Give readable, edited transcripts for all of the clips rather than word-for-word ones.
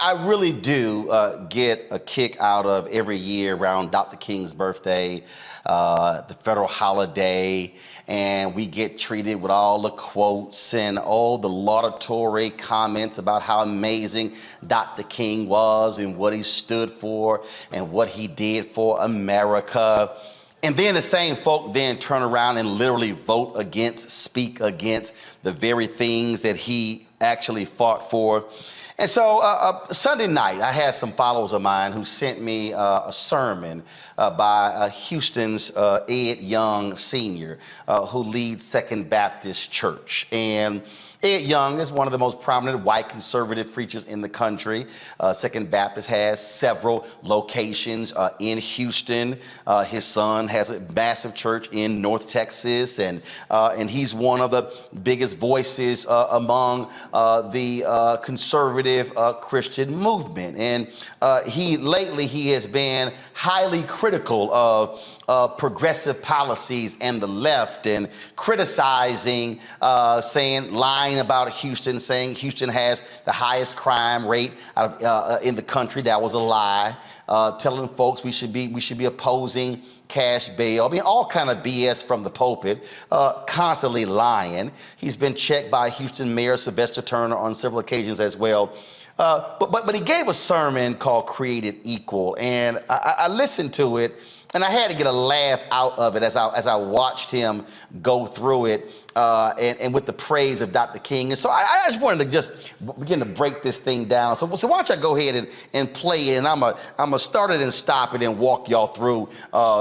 I really do get a kick out of every year around Dr. King's birthday, the federal holiday, and we get treated with all the quotes and all the laudatory comments about how amazing Dr. King was and what he stood for and what he did for America. And then the same folk then turn around and literally vote against, speak against the very things that he actually fought for. And so Sunday night, I had some followers of mine who sent me a sermon by Houston's Ed Young Sr., who leads Second Baptist Church. And Ed Young is one of the most prominent white conservative preachers in the country. Second Baptist has several locations in Houston. His son has a massive church in North Texas, and he's one of the biggest voices among the conservative Christian movement. And lately he has been highly critical of progressive policies and the left, and criticizing, lying about Houston, saying Houston has the highest crime rate in the country. That was a lie. Telling folks we should be opposing cash bail. I mean, all kind of BS from the pulpit, constantly lying. He's been checked by Houston Mayor Sylvester Turner on several occasions as well. But he gave a sermon called Created Equal, and I listened to it, and I had to get a laugh out of it as I watched him go through it, and with the praise of Dr. King. And so I just wanted to just begin to break this thing down. So why don't I go ahead and play it, and I'm gonna start it and stop it and walk y'all through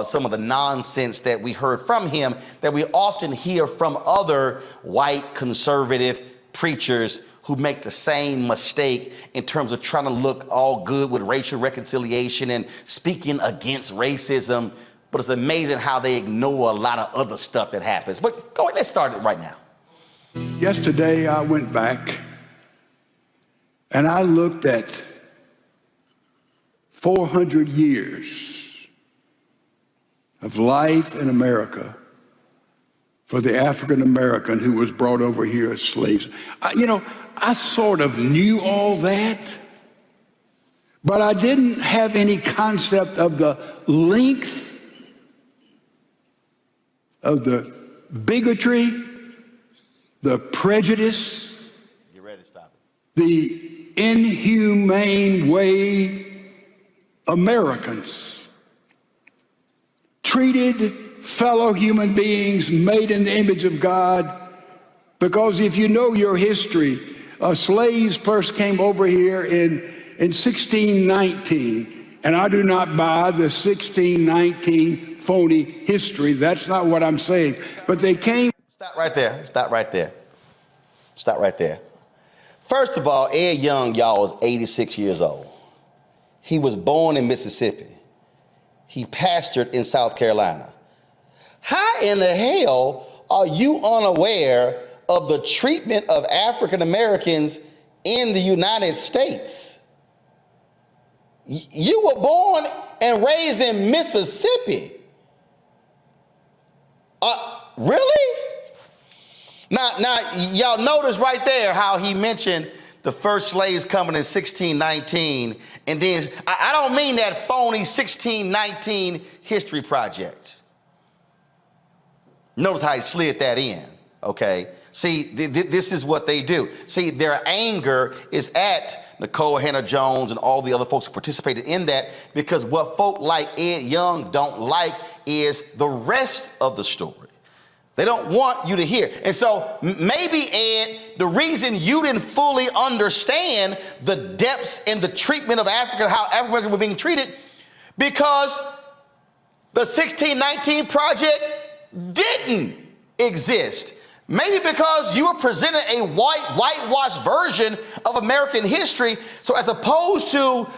some of the nonsense that we heard from him that we often hear from other white conservative preachers who make the same mistake in terms of trying to look all good with racial reconciliation and speaking against racism. But it's amazing how they ignore a lot of other stuff that happens. But go ahead, let's start it right now. Yesterday, I went back and I looked at 400 years of life in America for the African American who was brought over here as slaves. I sort of knew all that, but I didn't have any concept of the length of the bigotry, the prejudice, get ready to stop it, the inhumane way Americans treated fellow human beings made in the image of God. Because if you know your history, slaves first came over here in 1619, and I do not buy the 1619 phony history. That's not what I'm saying. But they came. Stop right there. Stop right there. Stop right there. First of all, Ed Young, y'all, is 86 years old. He was born in Mississippi. He pastored in South Carolina. How in the hell are you unaware of the treatment of African Americans in the United States? You were born and raised in Mississippi. Really? Now, y'all notice right there how he mentioned the first slaves coming in 1619, and then I don't mean that phony 1619 history project. Notice how he slid that in. Okay. See, this is what they do. See, their anger is at Nicole Hannah Jones and all the other folks who participated in that, because what folk like Ed Young don't like is the rest of the story. They don't want you to hear. And so maybe, Ed, the reason you didn't fully understand the depths and the treatment of Africa, how African Americans were being treated, because the 1619 Project didn't exist. Maybe because you were presented a whitewashed version of American history. So as opposed to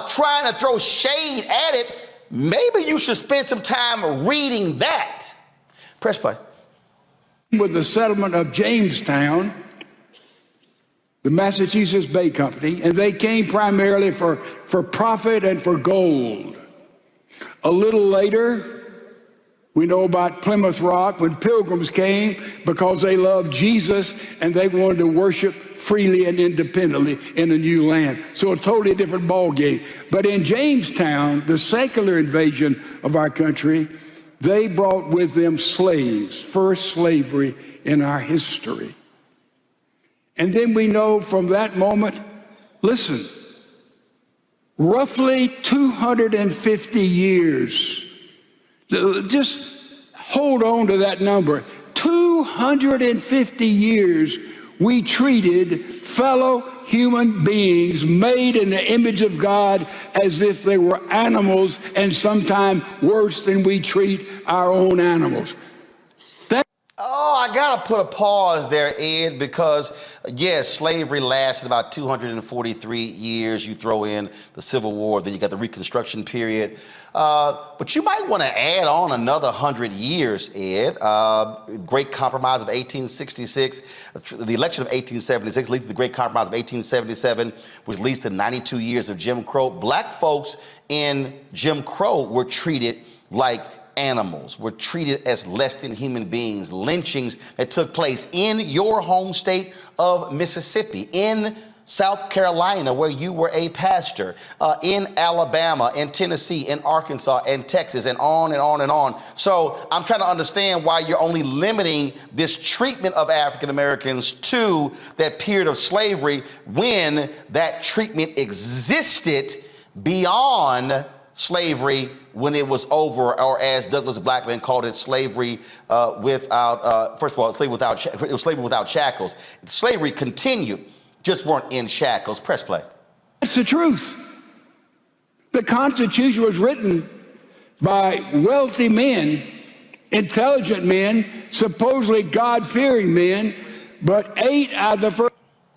trying to throw shade at it, maybe you should spend some time reading that. Press play. With the settlement of Jamestown, the Massachusetts Bay Company, and they came primarily for profit and for gold. A little later, we know about Plymouth Rock, when pilgrims came because they loved Jesus and they wanted to worship freely and independently in a new land. So a totally different ballgame. But in Jamestown, the secular invasion of our country, they brought with them slaves, first slavery in our history. And then we know from that moment, listen, roughly 250 years. Just hold on to that number. 250 years we treated fellow human beings made in the image of God as if they were animals, and sometimes worse than we treat our own animals. Oh, I gotta put a pause there, Ed, because yes, slavery lasted about 243 years. You throw in the Civil War, then you got the Reconstruction period. But you might want to add on another 100 years, Ed. Great Compromise of 1866, the election of 1876 leads to the Great Compromise of 1877, which leads to 92 years of Jim Crow. Black folks in Jim Crow were treated like animals, were treated as less than human beings. Lynchings that took place in your home state of Mississippi, in South Carolina, where you were a pastor, in Alabama, in Tennessee, in Arkansas, and Texas, and on and on and on. So I'm trying to understand why you're only limiting this treatment of African Americans to that period of slavery when that treatment existed beyond slavery when it was over, or as Douglas Blackman called it, slavery without, first of all, it was slavery without shackles. Slavery continued, just weren't in shackles. Press play. That's the truth. The Constitution was written by wealthy men, intelligent men, supposedly God-fearing men, but 8 out of the first.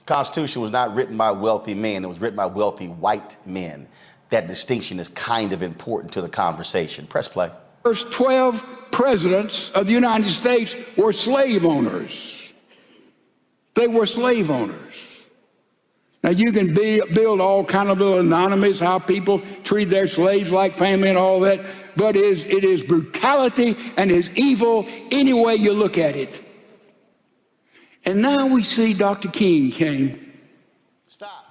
Constitution was not written by wealthy men. It was written by wealthy white men. That distinction is kind of important to the conversation. Press play. First 12 presidents of the United States were slave owners. They were slave owners. Now you can build all kind of little anonymous, how people treat their slaves like family and all that, but it is brutality and is evil any way you look at it. And now we see Dr. King came. Stop.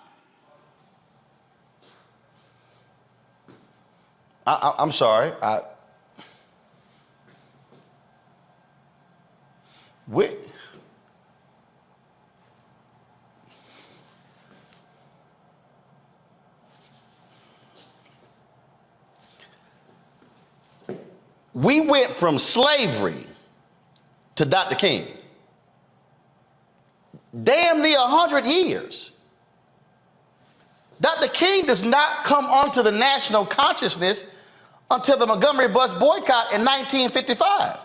I'm sorry. We went from slavery to Dr. King. Damn near 100 years. Dr. King does not come onto the national consciousness until the Montgomery bus boycott in 1955.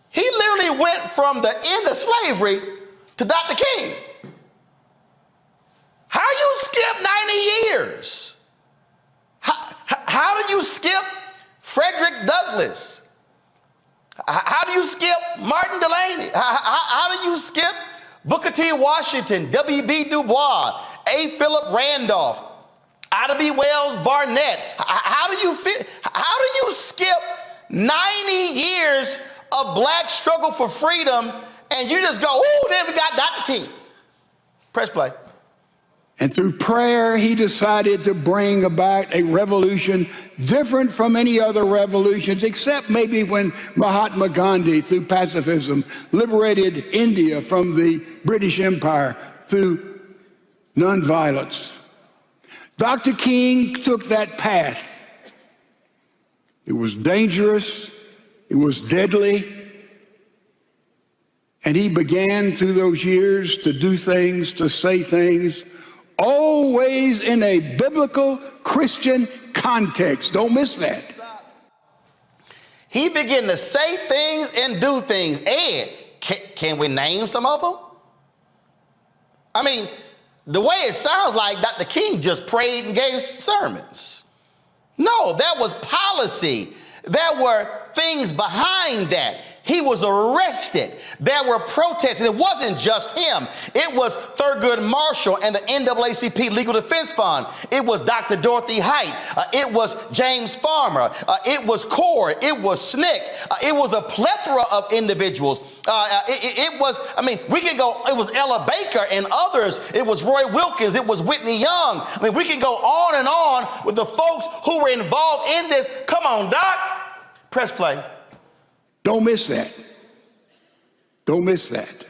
He literally went from the end of slavery to Dr. King. How you skip 90 years? How do you skip Frederick Douglass? How do you skip Martin Delany? How do you skip Booker T. Washington, W.B. Du Bois, A. Philip Randolph, Ida B. Wells Barnett? How do you skip 90 years of black struggle for freedom and you just go, ooh, then we got Dr. King? Press play. And through prayer, he decided to bring about a revolution different from any other revolutions, except maybe when Mahatma Gandhi, through pacifism, liberated India from the British Empire through nonviolence. Dr. King took that path. It was dangerous, it was deadly, and he began through those years to do things, to say things, always in a biblical Christian context. Don't miss that. He began to say things and do things. Ed, can we name some of them? I mean, the way it sounds like Dr. King just prayed and gave sermons. No, that was policy. There were things behind that. He was arrested. There were protests, and it wasn't just him. It was Thurgood Marshall and the NAACP Legal Defense Fund. It was Dr. Dorothy Height. It was James Farmer. It was Core. It was SNCC. It was a plethora of individuals. It was, I mean, we can go, it was Ella Baker and others. It was Roy Wilkins. It was Whitney Young. I mean, we can go on and on with the folks who were involved in this. Come on, Doc. Press play. Don't miss that. Don't miss that.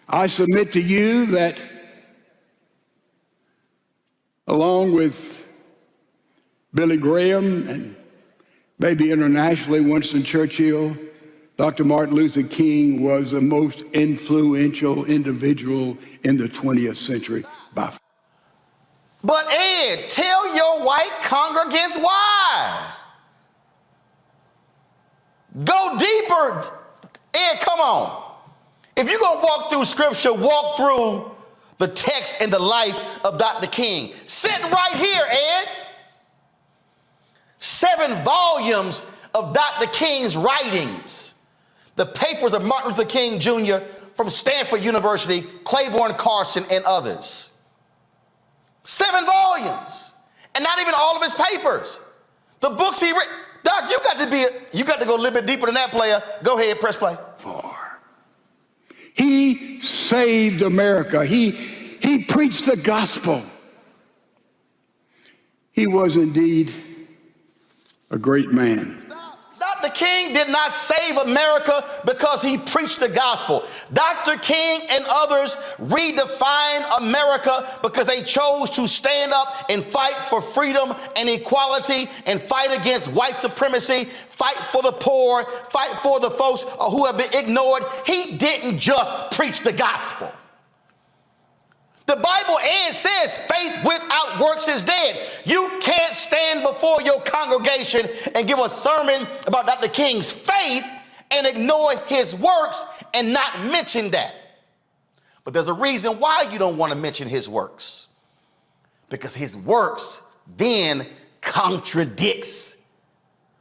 I submit to you that along with Billy Graham and maybe internationally Winston Churchill, Dr. Martin Luther King was the most influential individual in the 20th century by far. But Ed, tell your white congregants why. Go deeper. Ed, come on. If you're going to walk through scripture, walk through the text and the life of Dr. King. Sitting right here, Ed. 7 volumes of Dr. King's writings. The papers of Martin Luther King Jr. from Stanford University, Claiborne Carson, and others. 7 volumes. And not even all of his papers. The books he read. Doc, you got to go a little bit deeper than that, player. Go ahead, press play. He saved America. He preached the gospel. He was indeed a great man. Dr. King did not save America because he preached the gospel. Dr. King and others redefined America because they chose to stand up and fight for freedom and equality and fight against white supremacy, fight for the poor, fight for the folks who have been ignored. He didn't just preach the gospel. The Bible, Ed, says faith without works is dead. You can't stand before your congregation and give a sermon about Dr. King's faith and ignore his works and not mention that. But there's a reason why you don't want to mention his works. Because his works then contradicts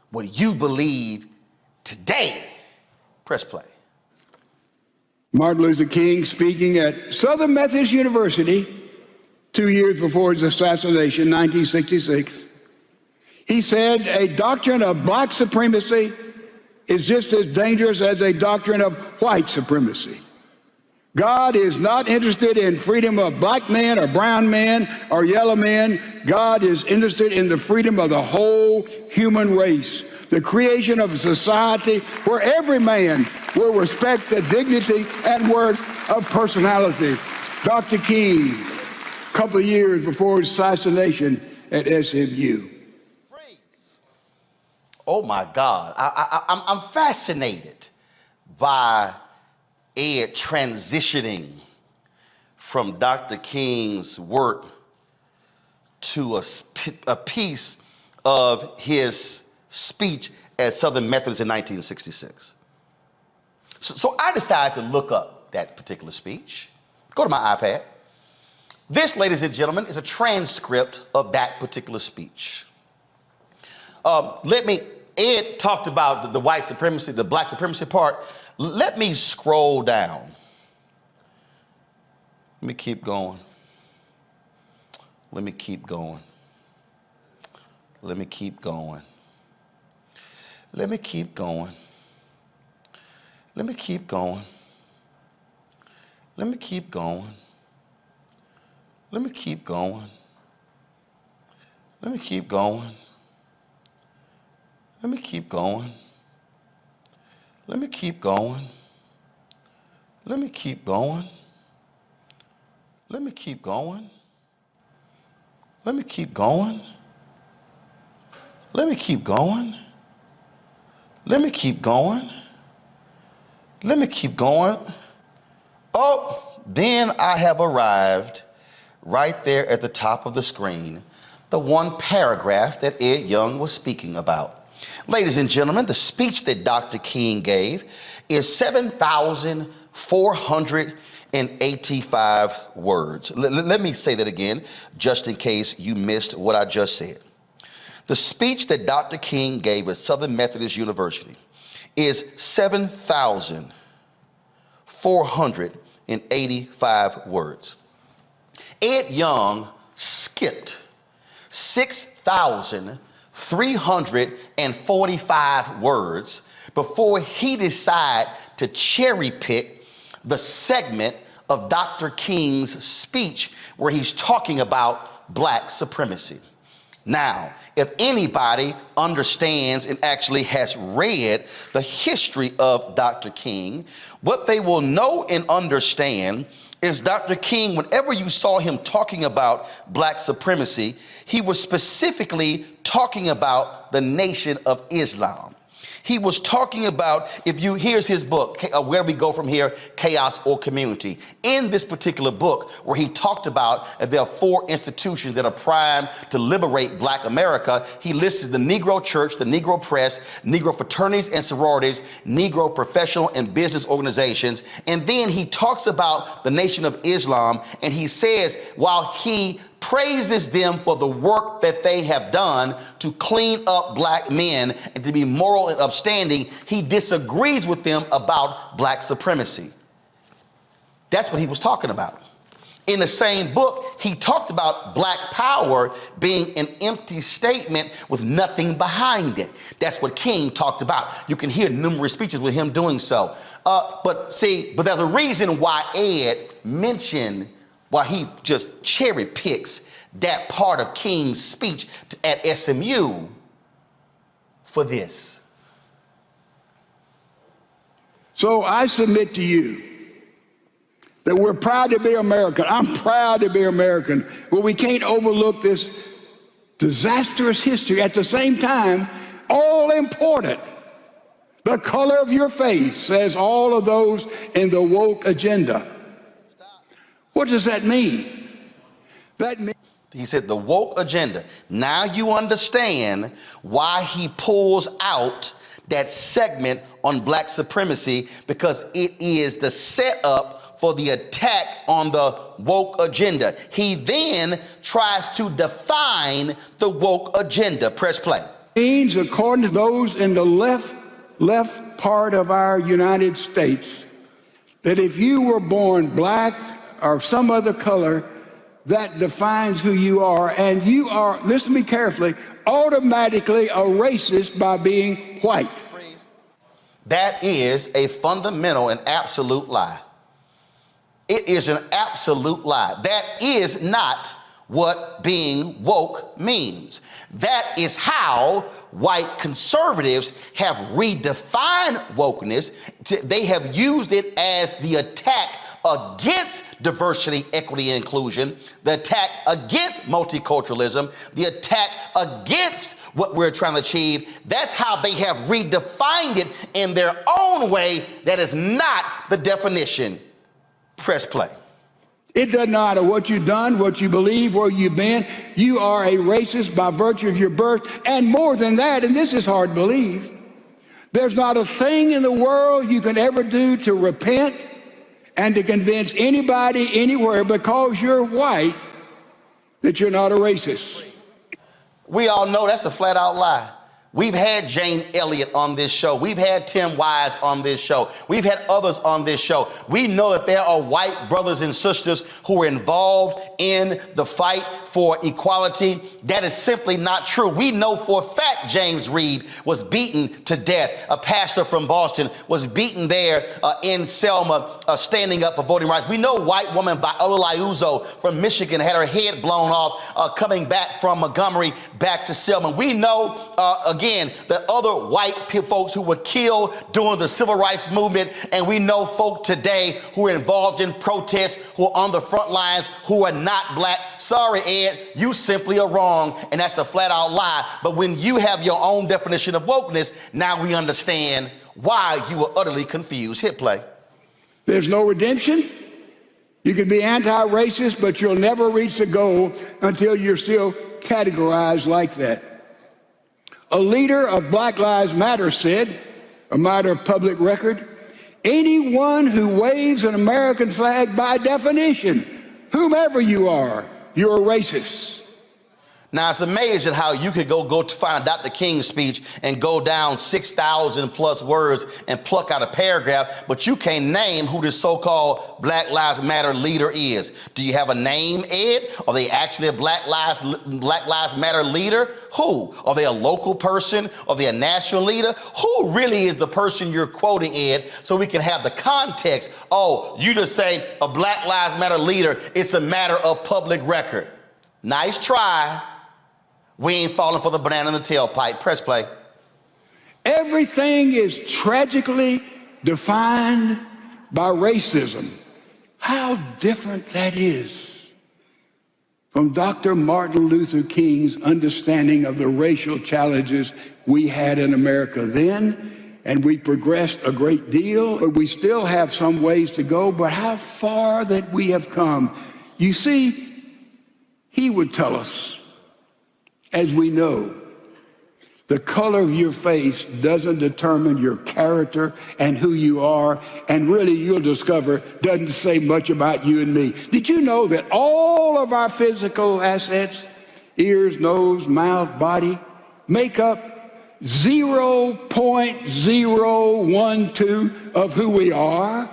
what you believe today. Press play. Martin Luther King speaking at Southern Methodist University 2 years before his assassination, 1966. He said, a doctrine of black supremacy is just as dangerous as a doctrine of white supremacy. God is not interested in freedom of black men or brown men or yellow men. God is interested in the freedom of the whole human race, the creation of a society where every man will respect the dignity and worth of personality. Dr. King, a couple of years before his assassination at SMU. Oh my God, I'm fascinated by Ed transitioning from Dr. King's work to a piece of his speech at Southern Methodist in 1966. So I decided to look up that particular speech. Go to my iPad. This, ladies and gentlemen, is a transcript of that particular speech. Ed talked about the white supremacy, the black supremacy part. Let me scroll down. Let me keep going. Let me keep going. Let me keep going. Let me keep going. Let me keep going. Let me keep going. Let me keep going. Let me keep going. Let me keep going. Let me keep going. Let me keep going. Let me keep going. Let me keep going. Let me keep going. Let me keep going. Let me keep going. Oh, then I have arrived right there at the top of the screen, the one paragraph that Ed Young was speaking about. Ladies and gentlemen, the speech that Dr. King gave is 7,485 words. Let me say that again, just in case you missed what I just said. The speech that Dr. King gave at Southern Methodist University is 7,485 words. Ed Young skipped 6,345 words before he decided to cherry pick the segment of Dr. King's speech where he's talking about black supremacy. Now, if anybody understands and actually has read the history of Dr. King, what they will know and understand is Dr. King, whenever you saw him talking about black supremacy, he was specifically talking about the Nation of Islam. He was talking about, here's his book, Where We Go From Here, Chaos or Community. In this particular book, where he talked about there are 4 institutions that are primed to liberate black America, he lists the Negro Church, the Negro Press, Negro fraternities and sororities, Negro professional and business organizations. And then he talks about the Nation of Islam, and he says, while he praises them for the work that they have done to clean up black men and to be moral and upstanding, he disagrees with them about black supremacy. That's what he was talking about. In the same book, he talked about black power being an empty statement with nothing behind it. That's what King talked about. You can hear numerous speeches with him doing so. But there's a reason why Ed mentioned, why he just cherry picks that part of King's speech at SMU for this. So I submit to you that we're proud to be American. I'm proud to be American, but we can't overlook this disastrous history. At the same time, all important, the color of your faith says all of those in the woke agenda. What does that mean? He said the woke agenda. Now you understand why he pulls out that segment on black supremacy, because it is the setup for the attack on the woke agenda. He then tries to define the woke agenda. Press play. Means, according to those in the left part of our United States, that if you were born black or some other color, that defines who you are, and you are, listen to me carefully, automatically a racist by being white. That is a fundamental and absolute lie. It is an absolute lie. That is not what being woke means. That is how white conservatives have redefined wokeness. They have used it as the attack against diversity, equity, and inclusion, the attack against multiculturalism, the attack against what we're trying to achieve. That's how they have redefined it in their own way. That is not the definition. Press play. It doesn't matter what you've done, what you believe, where you've been. You are a racist by virtue of your birth. And more than that, and this is hard to believe, there's not a thing in the world you can ever do to repent and to convince anybody anywhere because you're white that you're not a racist. We all know that's a flat out lie. We've had Jane Elliott on this show. We've had Tim Wise on this show. We've had others on this show. We know that there are white brothers and sisters who are involved in the fight for equality. That is simply not true. We know for a fact James Reed was beaten to death. A pastor from Boston was beaten there in Selma, standing up for voting rights. We know white woman Viola Liuzzo from Michigan had her head blown off coming back from Montgomery back to Selma. We know, again, that other white folks who were killed during the civil rights movement, and we know folk today who are involved in protests, who are on the front lines, who are not black. Sorry, Ed, you simply are wrong, and that's a flat out lie. But when you have your own definition of wokeness, now we understand why you were utterly confused. Hit play. There's no redemption. You can be anti-racist, but you'll never reach the goal until you're still categorized like that. A leader of Black Lives Matter said, a matter of public record, anyone who waves an American flag by definition, whomever you are, you're a racist. Now, it's amazing how you could go to find Dr. King's speech and go down 6,000 plus words and pluck out a paragraph, but you can't name who this so-called Black Lives Matter leader is. Do you have a name, Ed? Are they actually a Black Lives Matter leader? Who? Are they a local person? Are they a national leader? Who really is the person you're quoting, Ed, so we can have the context? Oh, you just say a Black Lives Matter leader, it's a matter of public record. Nice try. We ain't falling for the banana in the tailpipe. Press play. Everything is tragically defined by racism. How different that is from Dr. Martin Luther King's understanding of the racial challenges we had in America then, and we progressed a great deal. We still have some ways to go, but how far that we have come. You see, he would tell us, as we know, the color of your face doesn't determine your character and who you are, and really you'll discover doesn't say much about you and me. Did you know that all of our physical assets, ears, nose, mouth, body, make up 0.012 of who we are?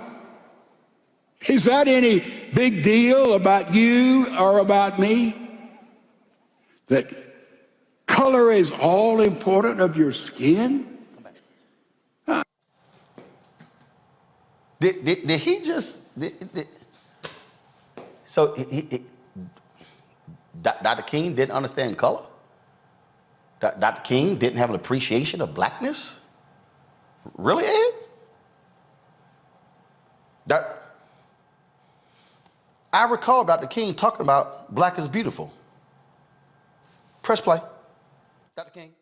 Is that any big deal about you or about me? That color is all important of your skin? Huh. Did he just? So Dr. King didn't understand color? Dr. King didn't have an appreciation of blackness? Really, Ed? I recall Dr. King talking about black is beautiful. Press play. Dr. King.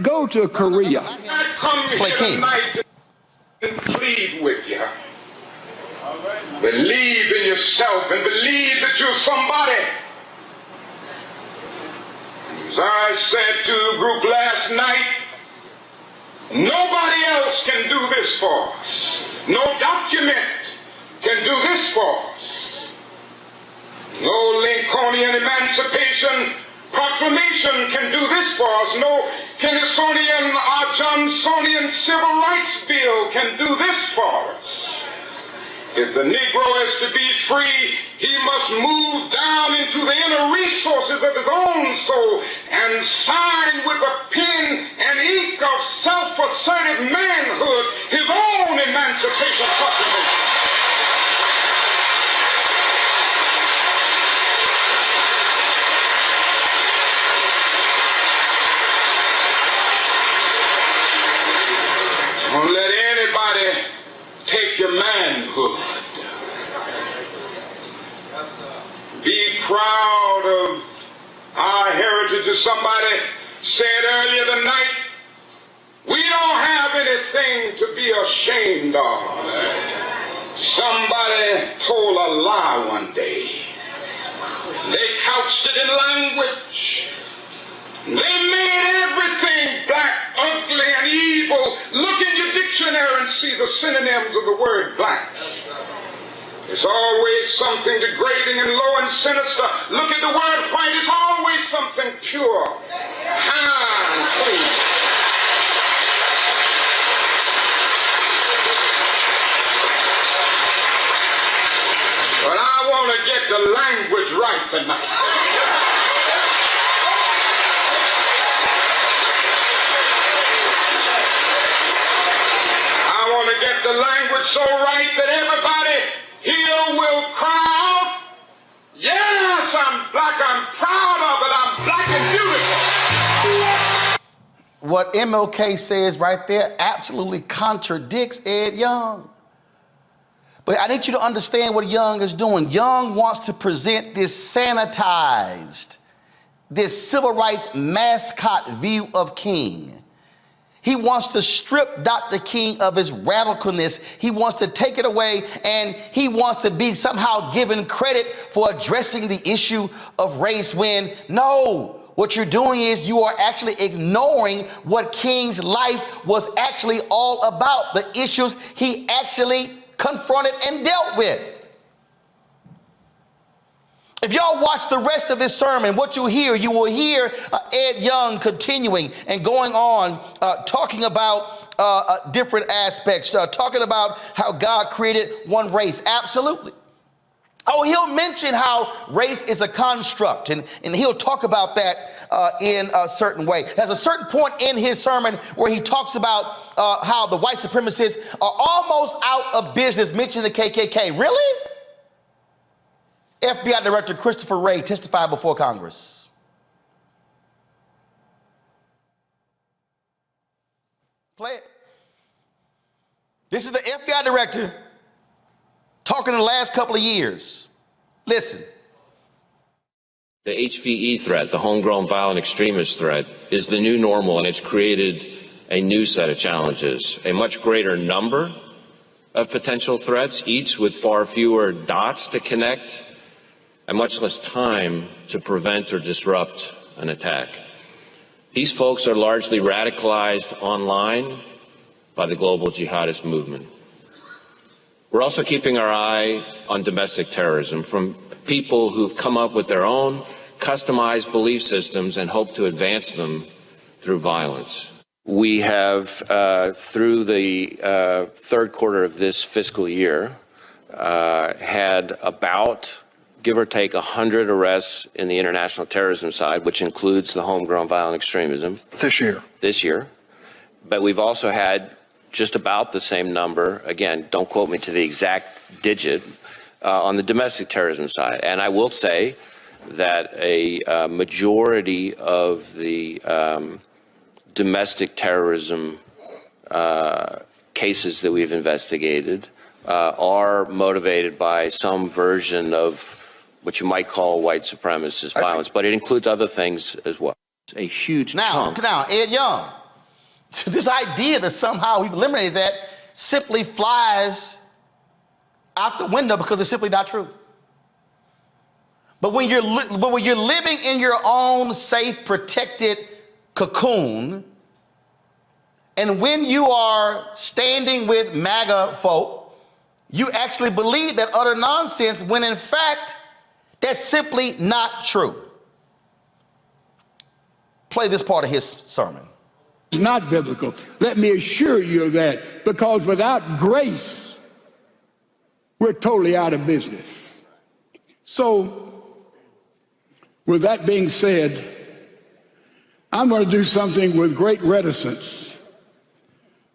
Go to Korea. I come Play here King. tonight and plead with you. Believe in yourself and believe that you're somebody. As I said to the group last night, nobody else can do this for us. No document can do this for us. No Lincolnian Emancipation Proclamation can do this for us. No Kennisonian or Johnsonian Civil Rights Bill can do this for us. If the Negro is to be free, he must move down into the inner resources of his own soul and sign with a pen and ink of self-assertive manhood his own Emancipation Proclamation. Don't let anybody take your manhood. Be proud of our heritage. As somebody said earlier tonight, we don't have anything to be ashamed of. Somebody told a lie one day. They couched it in language. They made everything black, ugly, and evil. Look in your dictionary and see the synonyms of the word black. There's always something degrading and low and sinister. Look at the word white. It's always something pure, high, and clean. right tonight. I want to get the language so right that everybody here will cry out, yes, I'm black, I'm proud of it, I'm black and beautiful. What MLK says right there absolutely contradicts Ed Young. But I need you to understand what Young is doing. Young wants to present this sanitized, this civil rights mascot view of King. He wants to strip Dr. King of his radicalness. He wants to take it away, and he wants to be somehow given credit for addressing the issue of race when, no, what you're doing is you are actually ignoring what King's life was actually all about, the issues he actually confronted and dealt with. If y'all watch the rest of this sermon, what you will hear Ed Young continuing and going on, talking about different aspects, talking about how God created one race. Absolutely. Oh, he'll mention how race is a construct, and he'll talk about that in a certain way. There's a certain point in his sermon where he talks about how the white supremacists are almost out of business mentioning the KKK. Really? FBI Director Christopher Wray testified before Congress. Play it. This is the FBI Director talking in the last couple of years. Listen. The HVE threat, the homegrown violent extremist threat, is the new normal, and it's created a new set of challenges, a much greater number of potential threats, each with far fewer dots to connect, and much less time to prevent or disrupt an attack. These folks are largely radicalized online by the global jihadist movement. We're also keeping our eye on domestic terrorism from people who've come up with their own customized belief systems and hope to advance them through violence. We have, through the third quarter of this fiscal year, had about, give or take, 100 arrests in the international terrorism side, which includes the homegrown violent extremism. This year. But we've also had just about the same number, again, don't quote me to the exact digit, on the domestic terrorism side. And I will say that a majority of the domestic terrorism cases that we've investigated are motivated by some version of what you might call white supremacist violence, but it includes other things as well. It's a huge chunk. Now, Ed Young, this idea that somehow we've eliminated that simply flies out the window because it's simply not true. But when you're living in your own safe, protected cocoon, and when you are standing with MAGA folk, you actually believe that utter nonsense when in fact, that's simply not true. Play this part of his sermon. It's not biblical. Let me assure you of that, because without grace, we're totally out of business. So, with that being said, I'm going to do something with great reticence,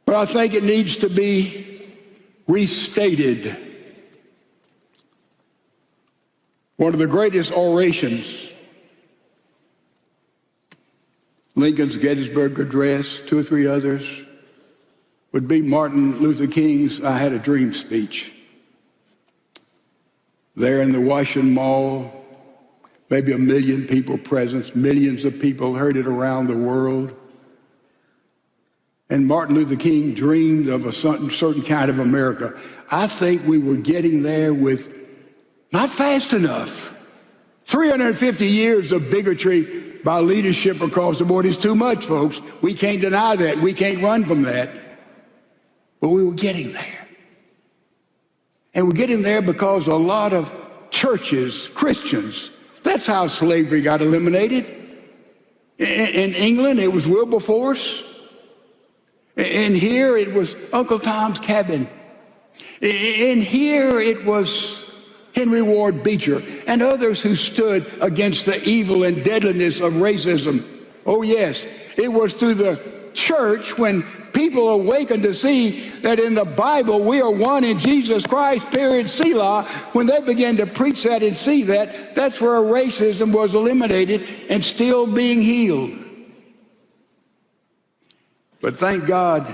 but I think it needs to be restated. One of the greatest orations, Lincoln's Gettysburg Address, 2 or 3 others, would be Martin Luther King's I Had a Dream speech. There in the Washington Mall, maybe 1 million people present, millions of people heard it around the world. And Martin Luther King dreamed of a certain kind of America. I think we were getting there with not fast enough. 350 years of bigotry by leadership across the board is too much, folks. We can't deny that. We can't run from that. But we were getting there. And we're getting there because a lot of churches, Christians, that's how slavery got eliminated. In England, it was Wilberforce. And here it was Uncle Tom's Cabin. In here it was Henry Ward Beecher, and others who stood against the evil and deadliness of racism. Oh yes, it was through the church when people awakened to see that in the Bible we are one in Jesus Christ, period, Selah. When they began to preach that and see that, that's where racism was eliminated and still being healed. But thank God,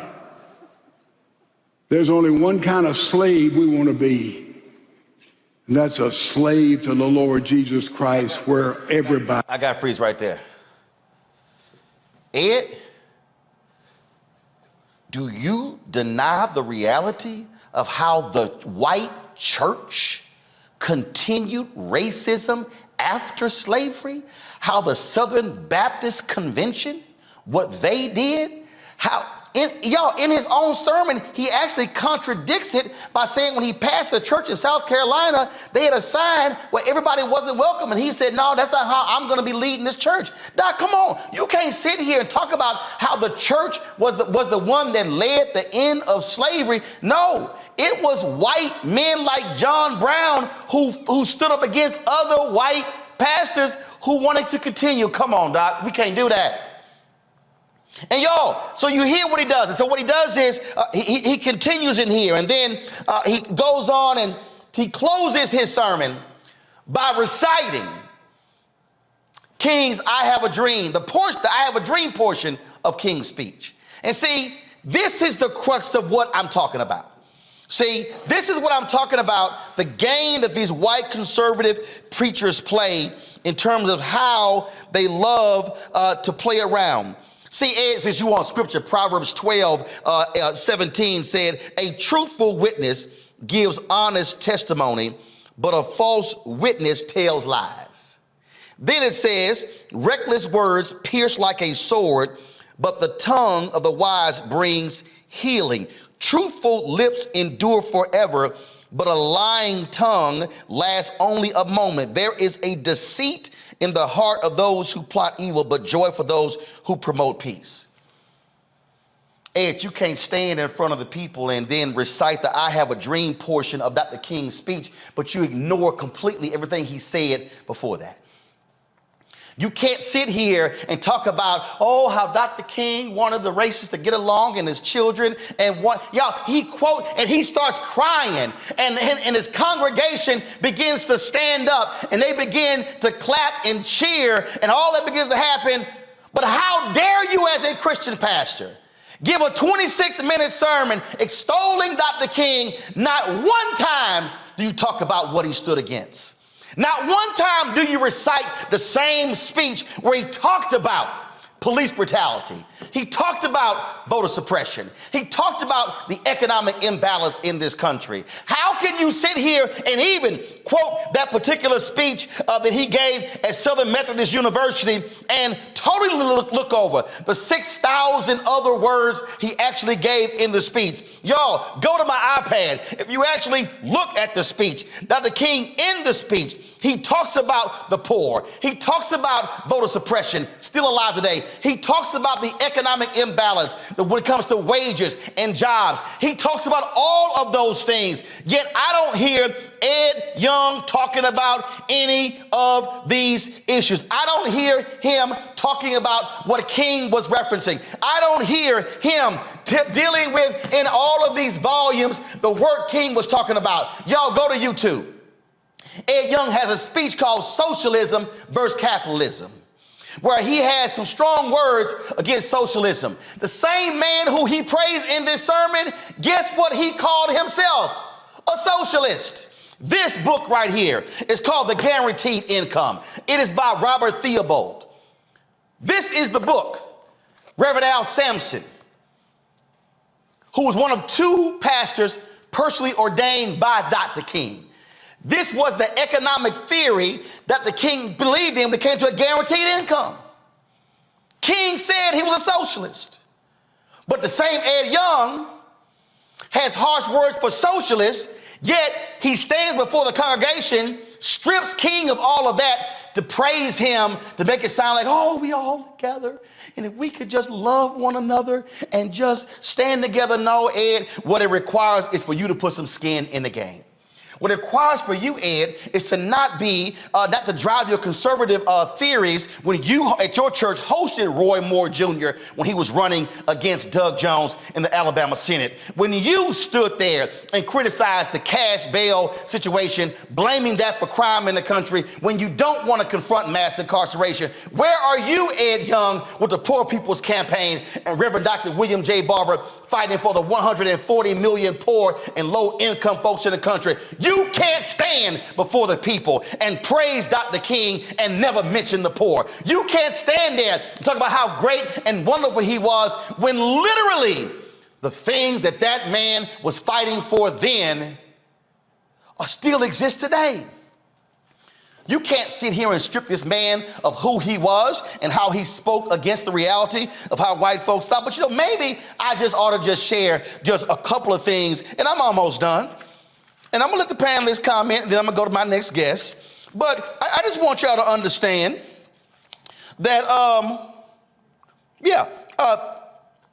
there's only one kind of slave we want to be, and that's a slave to the Lord Jesus Christ, where everybody... I got to freeze right there. Ed, do you deny the reality of how the white church continued racism after slavery? How the Southern Baptist Convention, what they did? How, in his own sermon, he actually contradicts it by saying when he passed a church in South Carolina, they had a sign where everybody wasn't welcome. And he said, no, that's not how I'm going to be leading this church. Doc, come on. You can't sit here and talk about how the church was the one that led the end of slavery. No, it was white men like John Brown who stood up against other white pastors who wanted to continue. Come on, Doc. We can't do that. And y'all, so you hear what he does. And so what he does is he continues in here, and then he goes on and he closes his sermon by reciting King's I Have a Dream, the I Have a Dream portion of King's speech. And see, this is the crux of what I'm talking about. See, this is what I'm talking about, the game that these white conservative preachers play in terms of how they love to play around. See, Ed, since you want scripture, Proverbs 12:17 said, a truthful witness gives honest testimony, but a false witness tells lies. Then it says, reckless words pierce like a sword, but the tongue of the wise brings healing. Truthful lips endure forever, but a lying tongue lasts only a moment. There is a deceit in the heart of those who plot evil, but joy for those who promote peace. Ed, you can't stand in front of the people and then recite the I Have a Dream portion of Dr. King's speech, but you ignore completely everything he said before that. You can't sit here and talk about, oh, how Dr. King wanted the racists to get along and his children and he quote, and he starts crying and his congregation begins to stand up and they begin to clap and cheer and all that begins to happen. But how dare you as a Christian pastor give a 26-minute sermon extolling Dr. King? Not one time do you talk about what he stood against. Not one time do you recite the same speech where he talked about police brutality. He talked about voter suppression. He talked about the economic imbalance in this country. How can you sit here and even quote that particular speech that he gave at Southern Methodist University and totally look over the 6,000 other words he actually gave in the speech? Y'all, go to my iPad. If you actually look at the speech, Dr. King in the speech, he talks about the poor. He talks about voter suppression, still alive today. He talks about the economic imbalance when it comes to wages and jobs. He talks about all of those things. Yet I don't hear Ed Young talking about any of these issues. I don't hear him talking about what King was referencing. I don't hear him dealing with, in all of these volumes, the work King was talking about. Y'all go to YouTube. Ed Young has a speech called Socialism versus Capitalism, where he has some strong words against socialism. The same man who he praised in this sermon, guess what he called himself? A socialist. This book right here is called The Guaranteed Income. It is by Robert Theobald. This is the book. Reverend Al Sampson, who was one of two pastors personally ordained by Dr. King. This was the economic theory that the King believed in when it came to a guaranteed income. King said he was a socialist. But the same Ed Young has harsh words for socialists, yet he stands before the congregation, strips King of all of that to praise him, to make it sound like, oh, we all together. And if we could just love one another and just stand together. No, Ed, what it requires is for you to put some skin in the game. What it requires for you, Ed, is to not to drive your conservative theories when you at your church hosted Roy Moore Jr. when he was running against Doug Jones in the Alabama Senate. When you stood there and criticized the cash bail situation, blaming that for crime in the country, when you don't want to confront mass incarceration. Where are you, Ed Young, with the Poor People's Campaign and Reverend Dr. William J. Barber fighting for the 140 million poor and low-income folks in the country? You can't stand before the people and praise Dr. King and never mention the poor. You can't stand there and talk about how great and wonderful he was when literally the things that man was fighting for then still exist today. You can't sit here and strip this man of who he was and how he spoke against the reality of how white folks thought. But maybe I just ought to just share just a couple of things, and I'm almost done. And I'm gonna let the panelists comment, and then I'm gonna go to my next guest. But I just want y'all to understand that,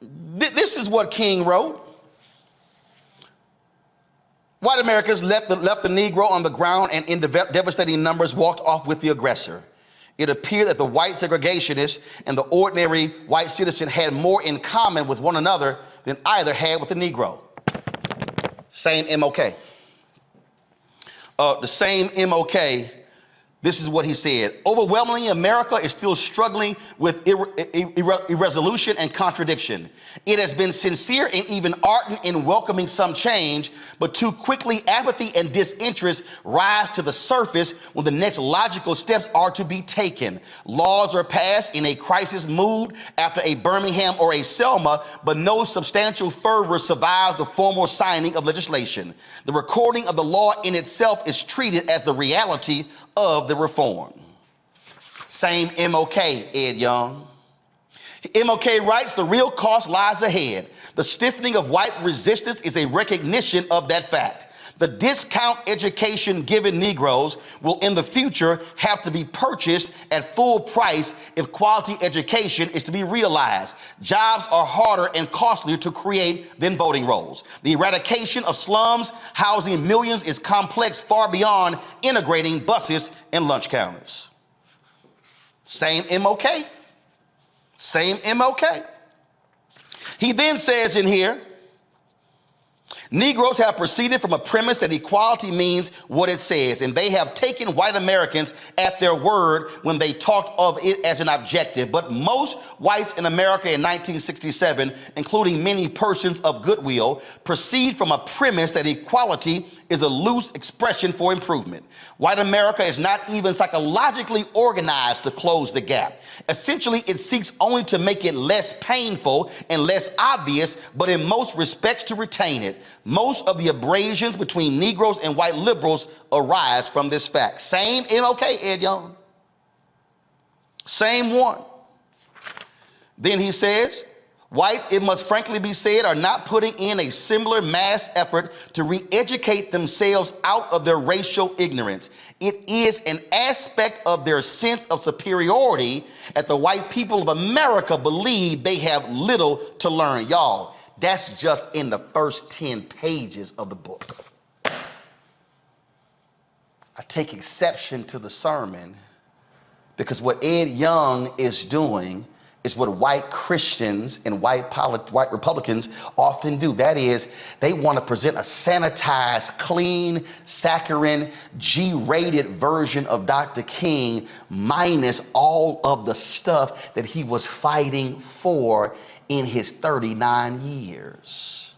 this is what King wrote. White Americans left the Negro on the ground and in devastating numbers walked off with the aggressor. It appeared that the white segregationists and the ordinary white citizen had more in common with one another than either had with the Negro. Same MLK. The same MLK, this is what he said. Overwhelmingly, America is still struggling with irresolution and contradiction. It has been sincere and even ardent in welcoming some change, but too quickly apathy and disinterest rise to the surface when the next logical steps are to be taken. Laws are passed in a crisis mood after a Birmingham or a Selma, but no substantial fervor survives the formal signing of legislation. The recording of the law in itself is treated as the reality of the reform. Same MLK, Ed Young. MLK writes, the real cost lies ahead. The stiffening of white resistance is a recognition of that fact. The discount education given Negroes will in the future have to be purchased at full price if quality education is to be realized. Jobs are harder and costlier to create than voting rolls. The eradication of slums housing millions is complex far beyond integrating buses and lunch counters. Same MLK. Same MLK. He then says in here, Negroes have proceeded from a premise that equality means what it says, and they have taken white Americans at their word when they talked of it as an objective. But most whites in America in 1967, including many persons of goodwill, proceed from a premise that equality is a loose expression for improvement. White America is not even psychologically organized to close the gap. Essentially, it seeks only to make it less painful and less obvious, but in most respects to retain it. Most of the abrasions between Negroes and white liberals arise from this fact. Same MLK, Ed Young. Same one. Then he says, whites, it must frankly be said, are not putting in a similar mass effort to re-educate themselves out of their racial ignorance. It is an aspect of their sense of superiority that the white people of America believe they have little to learn. Y'all, that's just in the first 10 pages of the book. I take exception to the sermon because what Ed Young is doing is what white Christians and white Republicans often do. That is, they want to present a sanitized, clean, saccharine, G-rated version of Dr. King minus all of the stuff that he was fighting for in his 39 years.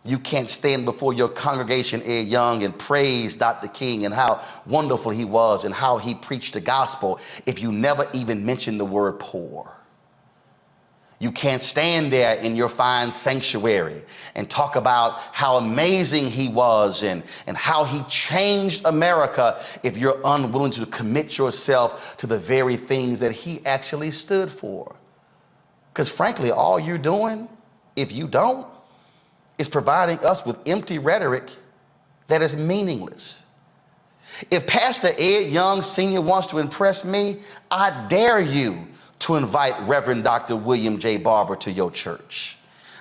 You can't stand before your congregation, Ed Young, and praise Dr. King and how wonderful he was and how he preached the gospel if you never even mention the word poor. You can't stand there in your fine sanctuary and talk about how amazing he was and how he changed America if you're unwilling to commit yourself to the very things that he actually stood for. Because frankly, all you're doing, if you don't, is providing us with empty rhetoric that is meaningless. If Pastor Ed Young Sr. wants to impress me, I dare you to invite Reverend Dr. William J. Barber to your church.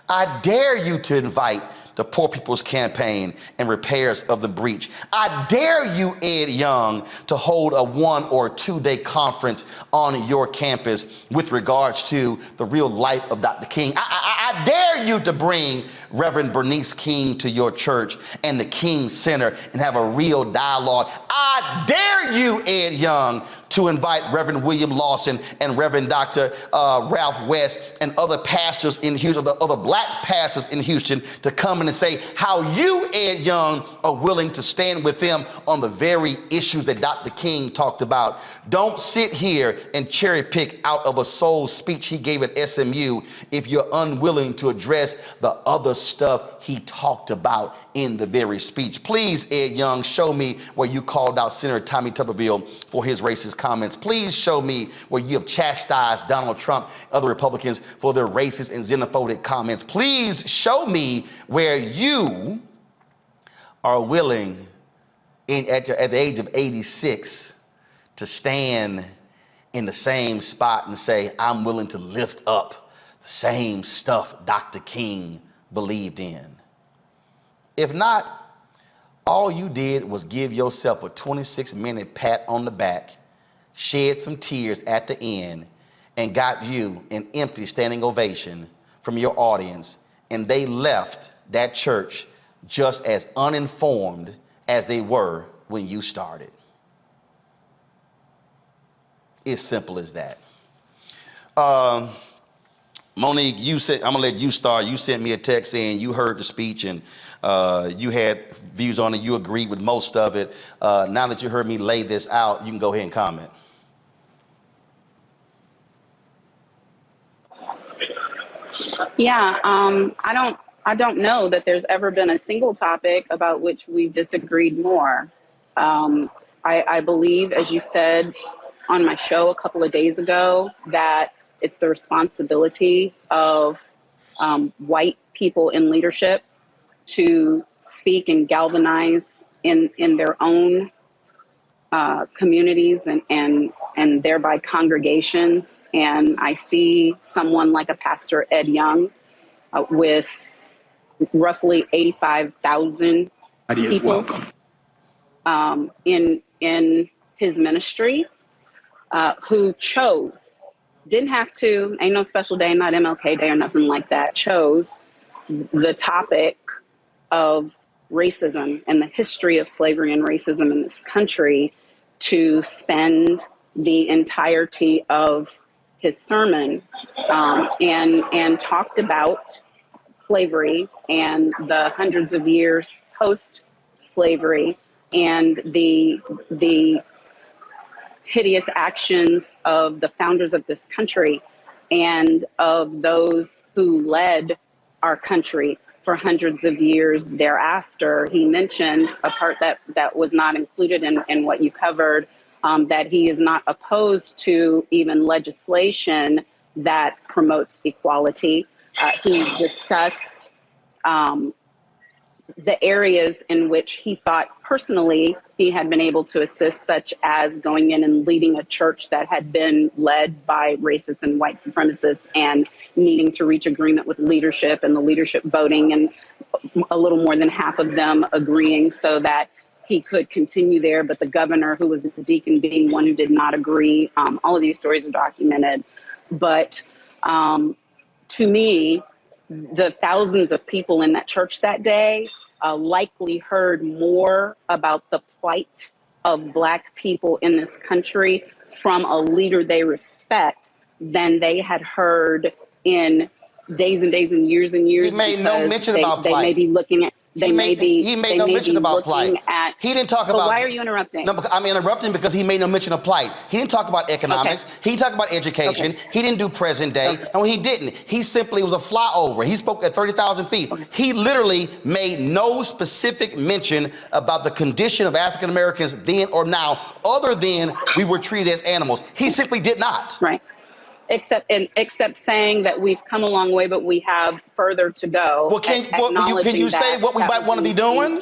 I dare you to invite the Poor People's Campaign and repairs of the breach. I dare you, Ed Young, to hold a 1 or 2 day conference on your campus with regards to the real life of Dr. King. I dare you to bring Reverend Bernice King to your church and the King Center and have a real dialogue. I dare you, Ed Young, to invite Reverend William Lawson and Reverend Dr. Ralph West and other pastors in Houston, the other black pastors in Houston, to come in and say how you, Ed Young, are willing to stand with them on the very issues that Dr. King talked about. Don't sit here and cherry pick out of a soul speech he gave at SMU if you're unwilling to address the other stuff he talked about in the very speech. Please, Ed Young, show me where you called out Senator Tommy Tuberville for his racist comments. Please show me where you have chastised Donald Trump, other Republicans, for their racist and xenophobic comments. Please show me where you are willing, at the age of 86, to stand in the same spot and say, I'm willing to lift up the same stuff Dr. King believed in. If not, all you did was give yourself a 26-minute pat on the back, shed some tears at the end, and got you an empty standing ovation from your audience, and they left that church just as uninformed as they were when you started. It's simple as that. Monique, you said, I'm gonna let you start. You sent me a text saying you heard the speech and you had views on it. You agreed with most of it. Now that you heard me lay this out, you can go ahead and comment. Yeah, I don't know that there's ever been a single topic about which we've disagreed more. I believe, as you said on my show a couple of days ago, that it's the responsibility of white people in leadership to speak and galvanize in their own communities and thereby congregations. And I see someone like a Pastor Ed Young with roughly 85,000 people in his ministry who chose, didn't have to, ain't no special day, not MLK Day or nothing like that, chose the topic of racism and the history of slavery and racism in this country to spend the entirety of his sermon and talked about slavery and the hundreds of years post-slavery and the hideous actions of the founders of this country and of those who led our country for hundreds of years thereafter. He mentioned a part that was not included in what you covered, that he is not opposed to even legislation that promotes equality. He discussed the areas in which he thought personally he had been able to assist, such as going in and leading a church that had been led by racist and white supremacists and needing to reach agreement with leadership and the leadership voting and a little more than half of them agreeing so that he could continue there, but the governor, who was the deacon, being one who did not agree. All of these stories are documented. But to me, the thousands of people in that church that day likely heard more about the plight of Black people in this country from a leader they respect than they had heard in days and days and years and years. He made no mention about plight. They may be looking at. He made no mention about plight. He didn't talk about. Why are you interrupting? No, I'm interrupting because he made no mention of plight. He didn't talk about economics. Okay. He didn't talk about education. Okay. He didn't do present day. Okay. And when he didn't, he simply was a flyover. He spoke at 30,000 feet. Okay. He literally made no specific mention about the condition of African Americans then or now, other than we were treated as animals. He simply did not. Right. Except saying that we've come a long way, but we have further to go. Well, can you say what we might want to be doing?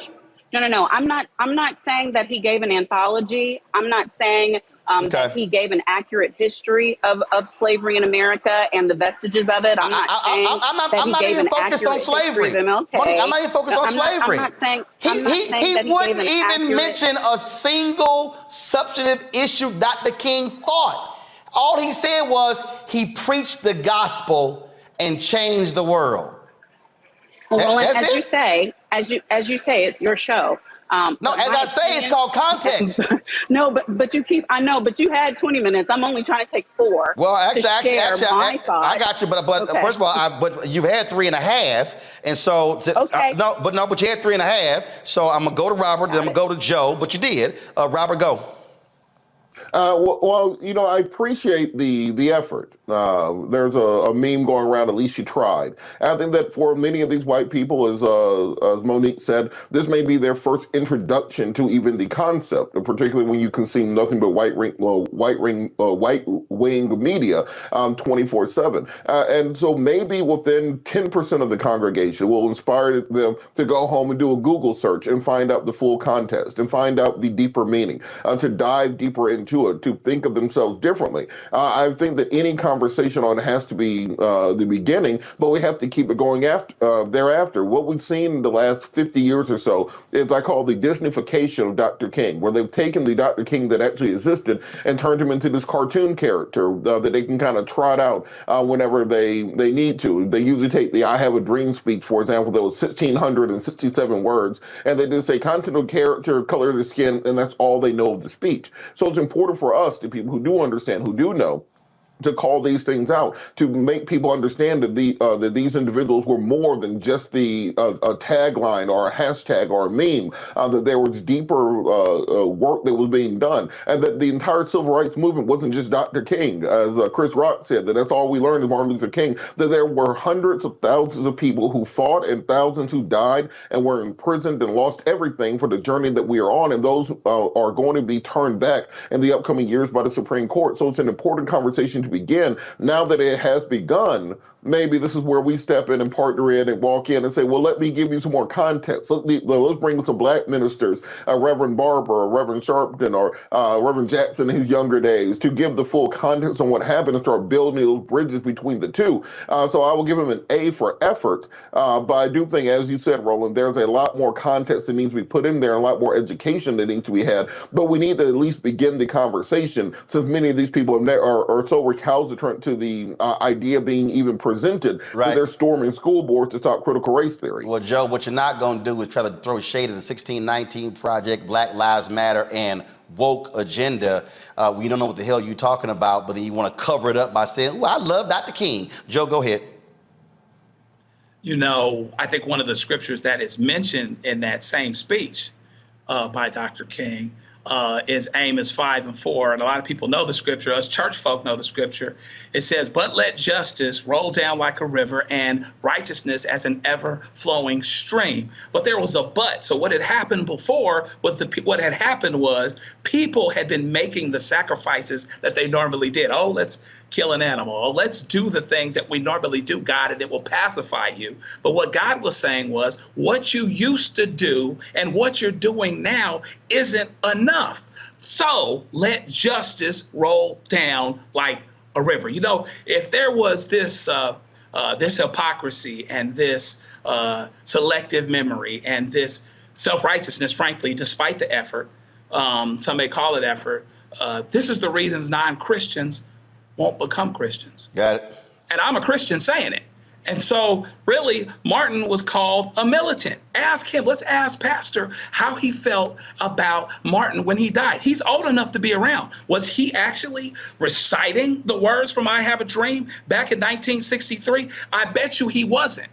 No. I'm not saying that he gave an anthology. I'm not saying that he gave an accurate history of slavery in America and the vestiges of it. I'm not saying that he gave an accurate history of MLK. Monique, I'm not even focused on slavery. I'm not saying He that he wouldn't gave an even accurate... mention a single substantive issue Dr. King fought. All he said was he preached the gospel and changed the world. Well, Roland, That's as it? you say, it's your show. No, as I say, it's called context. No, but you had 20 minutes. I'm only trying to take 4. Well, actually, I I got you, but okay. First of all, but you've had 3.5, and so okay. But you had 3.5. So I'm gonna go to Robert, then I'm gonna go to Joe. But you did, Robert, go. Well, I appreciate the effort. There's a meme going around, at least you tried. And I think that for many of these white people, as Monique said, this may be their first introduction to even the concept, particularly when you consume nothing but right-wing media 24/7. And so maybe within 10% of the congregation will inspire them to go home and do a Google search and find out the full context and find out the deeper meaning, to dive deeper into it, to think of themselves differently. I think that any conversation on it has to be the beginning, but we have to keep it going thereafter. What we've seen in the last 50 years or so is I call the Disneyfication of Dr. King, where they've taken the Dr. King that actually existed and turned him into this cartoon character that they can kind of trot out whenever they need to. They usually take the I Have a Dream speech, for example, that was 1,667 words, and they just say content of character, color of the skin, and that's all they know of the speech. So it's important for us, the people who do understand, who do know, to call these things out, to make people understand that that these individuals were more than just a tagline or a hashtag or a meme, that there was deeper work that was being done, and that the entire civil rights movement wasn't just Dr. King. As Chris Rock said, that's all we learned of Martin Luther King, that there were hundreds of thousands of people who fought and thousands who died and were imprisoned and lost everything for the journey that we are on, and those are going to be turned back in the upcoming years by the Supreme Court. So it's an important conversation to begin. Now that it has begun, maybe this is where we step in and partner in and walk in and say, well, let me give you some more context. Let's bring some black ministers, Reverend Barber, or Reverend Sharpton, or Reverend Jackson in his younger days, to give the full context on what happened and start building those bridges between the two. So I will give him an A for effort. But I do think, as you said, Roland, there's a lot more context that needs to be put in there, and a lot more education that needs to be had. But we need to at least begin the conversation, since many of these people are so recalcitrant to the idea being even presented, that they're storming school boards to stop critical race theory. Well, Joe, what you're not going to do is try to throw shade at the 1619 Project, Black Lives Matter, and woke agenda. We don't know what the hell you're talking about, but then you want to cover it up by saying, well, I love Dr. King. Joe, go ahead. I think one of the scriptures that is mentioned in that same speech by Dr. King is Amos 5:4, and a lot of people know the scripture. Us church folk know the scripture. It says, "But let justice roll down like a river, and righteousness as an ever-flowing stream." But there was a but. So what had happened before was what had happened was people had been making the sacrifices that they normally did. Oh, let's kill an animal. Oh, let's do the things that we normally do, God, and it will pacify you. But what God was saying was, what you used to do and what you're doing now isn't enough. So let justice roll down like a river. If there was this hypocrisy and this selective memory and this self-righteousness, frankly, despite the effort, some may call it effort, this is the reasons non-Christians won't become Christians. Got it. And I'm a Christian saying it. And so really, Martin was called a militant. Ask him, let's ask Pastor how he felt about Martin when he died. He's old enough to be around. Was he actually reciting the words from I Have a Dream back in 1963? I bet you he wasn't.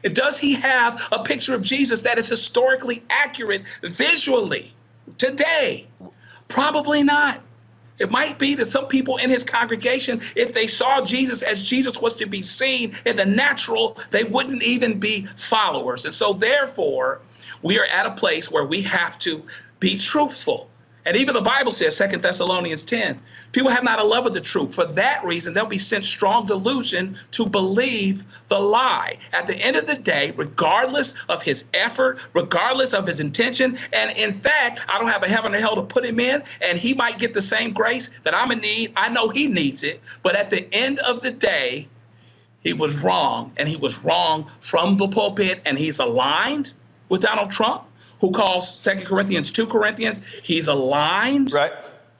Does he have a picture of Jesus that is historically accurate visually today? Probably not. It might be that some people in his congregation, if they saw Jesus as Jesus was to be seen in the natural, they wouldn't even be followers. And so therefore, we are at a place where we have to be truthful. And even the Bible says, 2 Thessalonians 10, people have not a love of the truth. For that reason, they'll be sent strong delusion to believe the lie. At the end of the day, regardless of his effort, regardless of his intention, and in fact, I don't have a heaven or hell to put him in, and he might get the same grace that I'm in need. I know he needs it. But at the end of the day, he was wrong, and he was wrong from the pulpit, and he's aligned with Donald Trump, who calls 2 Corinthians 2 Corinthians. He's aligned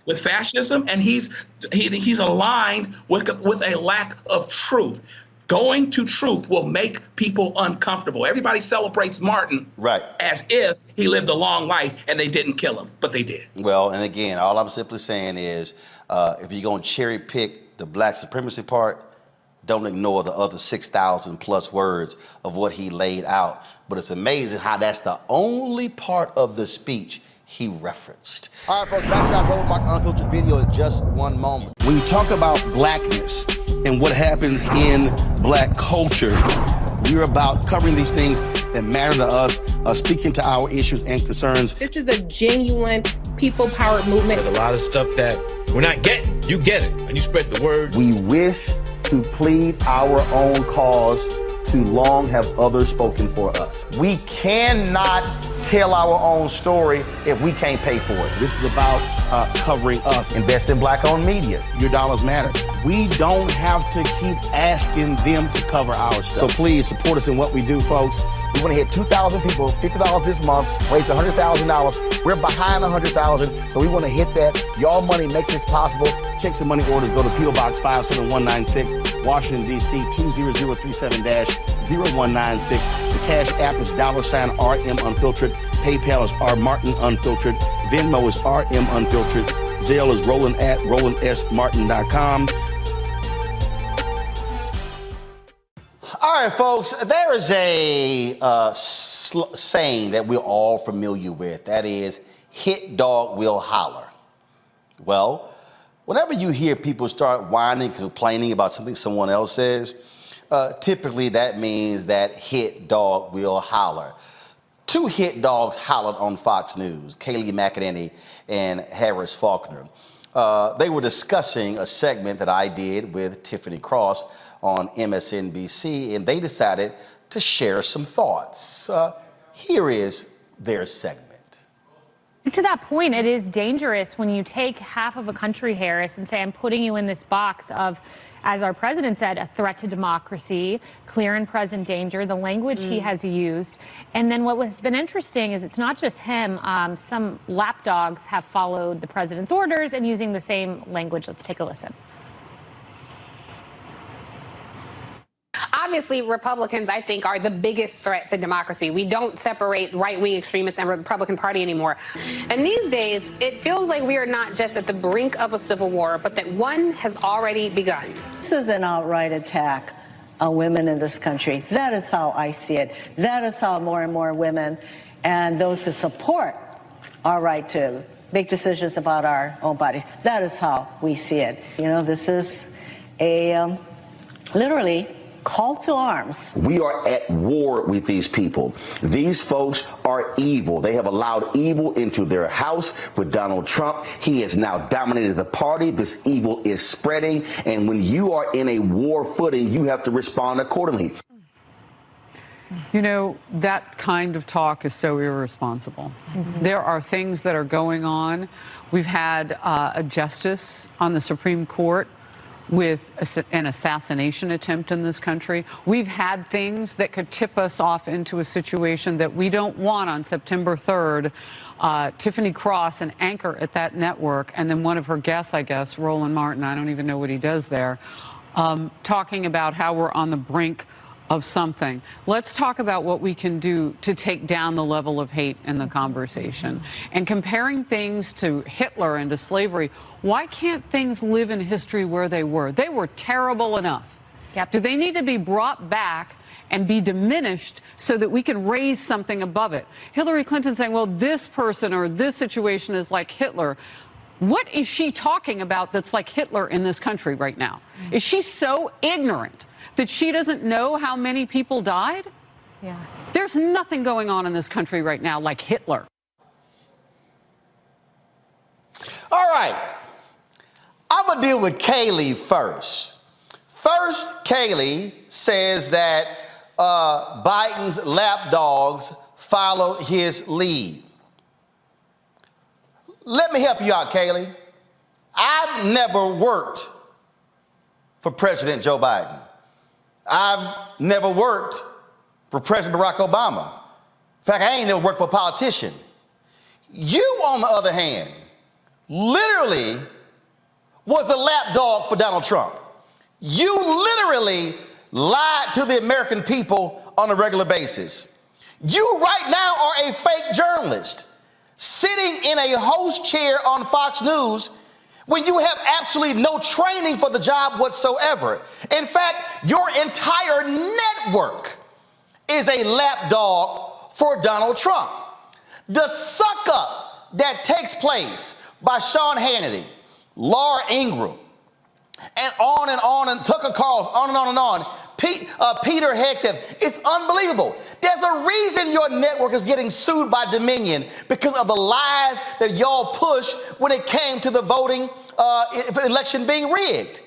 with fascism, and he's aligned with a lack of truth. Going to truth will make people uncomfortable. Everybody celebrates Martin as if he lived a long life and they didn't kill him, but they did. Well, and again, all I'm simply saying is if you're going to cherry pick the black supremacy part, don't ignore the other 6,000 plus words of what he laid out. But it's amazing how that's the only part of the speech he referenced. All right, folks, back to our Roland Mark Unfiltered video in just one moment. When you talk about blackness and what happens in black culture, we're about covering these things that matter to us, speaking to our issues and concerns. This is a genuine people-powered movement. There's a lot of stuff that we're not getting. You get it, and you spread the word. We wish to plead our own cause, too long have others spoken for us. We cannot tell our own story if we can't pay for it. This is about covering us. Invest in black-owned media. Your dollars matter. We don't have to keep asking them to cover our stuff. So please support us in what we do, folks. We want to hit 2,000 people, $50 this month, raise $100,000. We're behind 100,000, so we want to hit that. Y'all money makes this possible. Checks and money orders go to P.O. Box 57196, Washington, D.C. 20037-0196. The Cash App is $RM Unfiltered. PayPal is R Martin Unfiltered. Venmo is RM Unfiltered. Zelle is Roland at RolandSMartin.com. All right, folks, there is a saying that we're all familiar with. That is, hit dog will holler. Well, whenever you hear people start whining, complaining about something someone else says, typically that means that hit dog will holler. Two hit dogs hollered on Fox News, Kayleigh McEnany and Harris Faulkner. They were discussing a segment that I did with Tiffany Cross on MSNBC, and they decided to share some thoughts. Here is their segment. To that point, it is dangerous when you take half of a country, Harris, and say, I'm putting you in this box of, as our president said, a threat to democracy, clear and present danger, the language he has used. And then what has been interesting is it's not just him. Some lapdogs have followed the president's orders and using the same language. Let's take a listen. Obviously, Republicans, I think, are the biggest threat to democracy. We don't separate right-wing extremists and Republican Party anymore. And these days, it feels like we are not just at the brink of a civil war, but that one has already begun. This is an outright attack on women in this country. That is how I see it. That is how more and more women and those who support our right to make decisions about our own bodies, that is how we see it. You know, this is a literally call to arms. We are at war with these people. These folks are evil. They have allowed evil into their house with Donald Trump. He has now dominated the party. This evil is spreading. And when you are in a war footing, you have to respond accordingly. You know, that kind of talk is so irresponsible. There are things that are going on. We've had a justice on the Supreme Court with an assassination attempt in this country. We've had things that could tip us off into a situation that we don't want on September 3rd. Tiffany Cross, an anchor at that network, and then one of her guests, I guess, Roland Martin, I don't even know what he does there, talking about how we're on the brink of something. Let's talk about what we can do to take down the level of hate in the conversation. And comparing things to Hitler and to slavery, why can't things live in history where they were? They were terrible enough. Yep. Do they need to be brought back and be diminished so that we can raise something above it? Hillary Clinton saying, well, this person or this situation is like Hitler. What is she talking about that's like Hitler in this country right now? Is she so ignorant that she doesn't know how many people died? Yeah. There's nothing going on in this country right now like Hitler. All right. I'm going to deal with Kaylee first. First, Kaylee says that Biden's lapdogs followed his lead. Let me help you out, Kaylee. I've never worked for President Joe Biden. I've never worked for President Barack Obama. In fact, I ain't never worked for a politician. You, on the other hand, literally was a lapdog for Donald Trump. You literally lied to the American people on a regular basis. You right now are a fake journalist sitting in a host chair on Fox News when you have absolutely no training for the job whatsoever. In fact, your entire network is a lapdog for Donald Trump. The suck up that takes place by Sean Hannity, Laura Ingraham, and on, and Tucker Carlson, on and on and on. Peter Hegseth, it's unbelievable. There's a reason your network is getting sued by Dominion because of the lies that y'all pushed when it came to the voting election being rigged.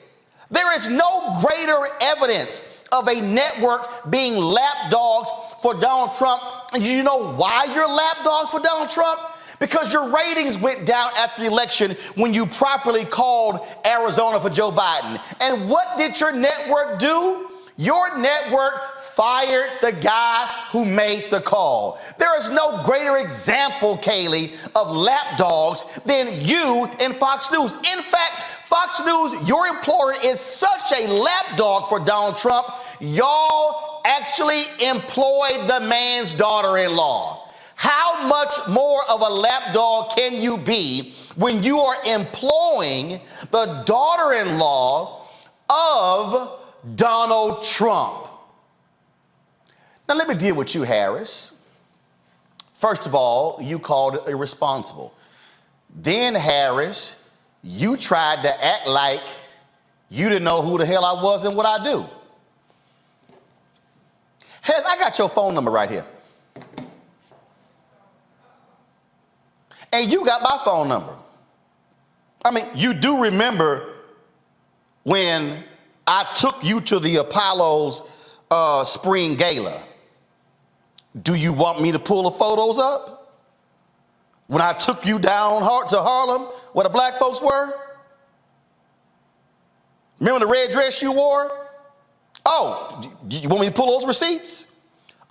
There is no greater evidence of a network being lapdogs for Donald Trump. And you know why you're lapdogs for Donald Trump? Because your ratings went down after the election when you properly called Arizona for Joe Biden. And what did your network do? Your network fired the guy who made the call. There is no greater example, Kaylee, of lapdogs than you and Fox News. In fact, Fox News, your employer, is such a lapdog for Donald Trump, y'all actually employed the man's daughter-in-law. How much more of a lapdog can you be when you are employing the daughter-in-law of Donald Trump? Now, let me deal with you, Harris. First of all, you called it irresponsible. Then, Harris, you tried to act like you didn't know who the hell I was and what I do. Harris, I got your phone number right here. And you got my phone number. I mean, you do remember when I took you to the Apollo's spring gala. Do you want me to pull the photos up? When I took you down to Harlem, where the black folks were? Remember the red dress you wore? Oh, do you want me to pull those receipts?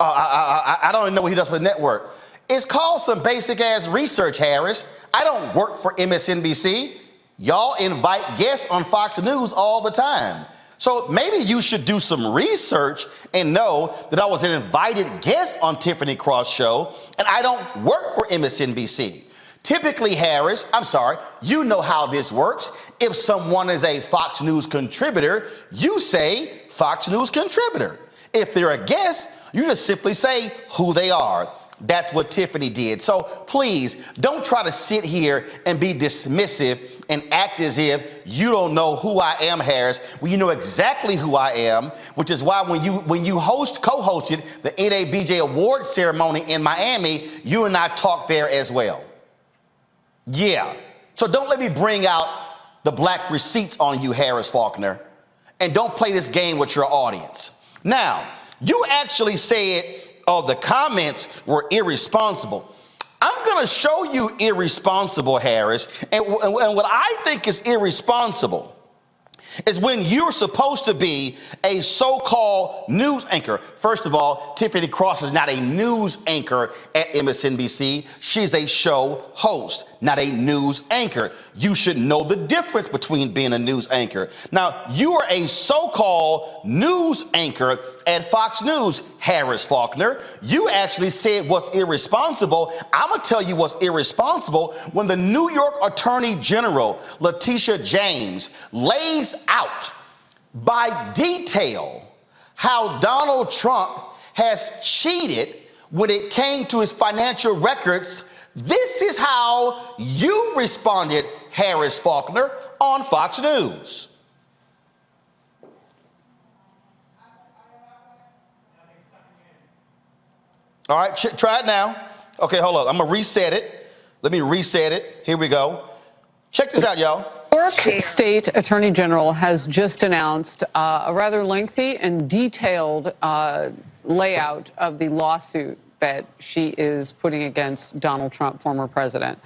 I don't even know what he does for the network. It's called some basic ass research, Harris. I don't work for MSNBC. Y'all invite guests on Fox News all the time. So maybe you should do some research and know that I was an invited guest on Tiffany Cross show, and I don't work for MSNBC. Typically, Harris, I'm sorry, you know how this works. If someone is a Fox News contributor, you say Fox News contributor. If they're a guest, you just simply say who they are. That's what Tiffany did. So please don't try to sit here and be dismissive and act as if you don't know who I am, Harris. Well, you know exactly who I am, which is why when you co-hosted the NABJ award ceremony in Miami, you and I talked there as well. Yeah. So don't let me bring out the black receipts on you, Harris Faulkner, and don't play this game with your audience. Now, you actually said the comments were irresponsible. I'm going to show you irresponsible, Harris. And what I think is irresponsible is when you're supposed to be a so-called news anchor. First of all, Tiffany Cross is not a news anchor at MSNBC. She's a show host, not a news anchor. You should know the difference between being a news anchor. Now, you are a so-called news anchor at Fox News, Harris Faulkner. You actually said what's irresponsible. I'm going to tell you what's irresponsible when the New York Attorney General, Letitia James, lays out by detail how Donald Trump has cheated when it came to his financial records. This is how you responded, Harris Faulkner, on Fox News. All right, try it now. Okay, hold on. I'm going to reset it. Let me reset it. Here we go. Check this out, y'all. New York State Attorney General has just announced a rather lengthy and detailed layout of the lawsuit that she is putting against Donald Trump, former president.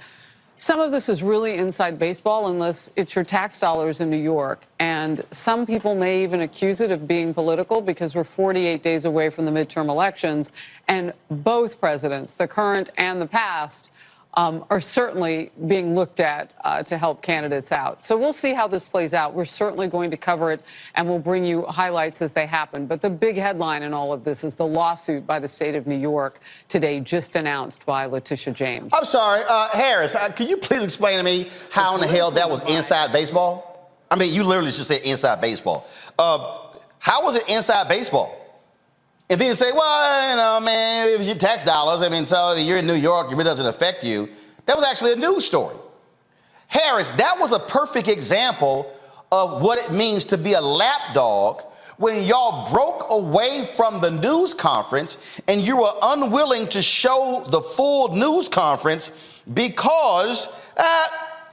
Some of this is really inside baseball unless it's your tax dollars in New York. And some people may even accuse it of being political because we're 48 days away from the midterm elections. And both presidents, the current and the past, are certainly being looked at to help candidates out. So we'll see how this plays out. We're certainly going to cover it, and we'll bring you highlights as they happen. But the big headline in all of this is the lawsuit by the state of New York today, just announced by Letitia James. I'm sorry, Harris, can you please explain to me how in the hell that was inside baseball? I mean, you literally just said inside baseball. How was it inside baseball? And then you say, well, you know, man, it was your tax dollars. I mean, so you're in New York, it really doesn't affect you. That was actually a news story. Harris, that was a perfect example of what it means to be a lapdog when y'all broke away from the news conference and you were unwilling to show the full news conference because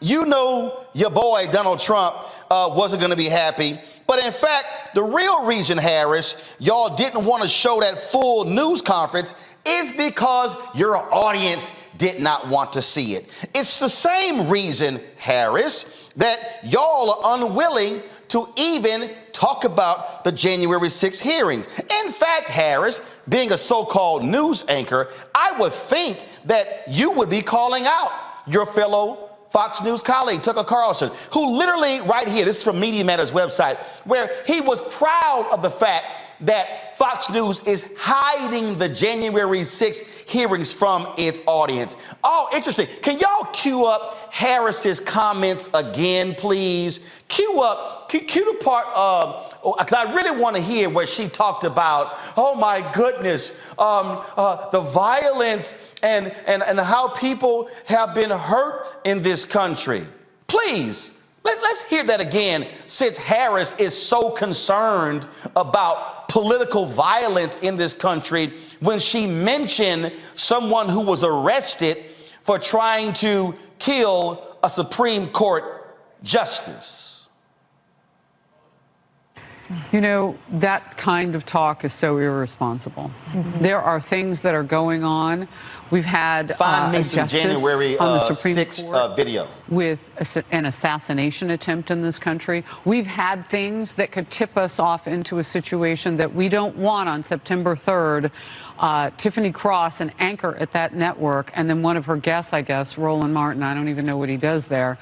you know your boy Donald Trump wasn't going to be happy. But in fact, the real reason, Harris, y'all didn't want to show that full news conference is because your audience did not want to see it. It's the same reason, Harris, that y'all are unwilling to even talk about the January 6th hearings. In fact, Harris, being a so-called news anchor, I would think that you would be calling out your fellow Fox News colleague, Tucker Carlson, who literally right here, this is from Media Matters website, where he was proud of the fact that Fox News is hiding the January 6th hearings from its audience. Oh, interesting. Can y'all cue up Harris's comments again, please? Cue the part because I really want to hear where she talked about, oh my goodness, the violence and how people have been hurt in this country. Please, let's hear that again, since Harris is so concerned about political violence in this country when she mentioned someone who was arrested for trying to kill a Supreme Court justice. You know, that kind of talk is so irresponsible. There are things that are going on. We've had Find me some justice January on the Supreme 6th Court video with an assassination attempt in this country. We've had things that could tip us off into a situation that we don't want on September 3rd. Tiffany Cross, an anchor at that network, and then one of her guests, I guess, Roland Martin, I don't even know what he does there,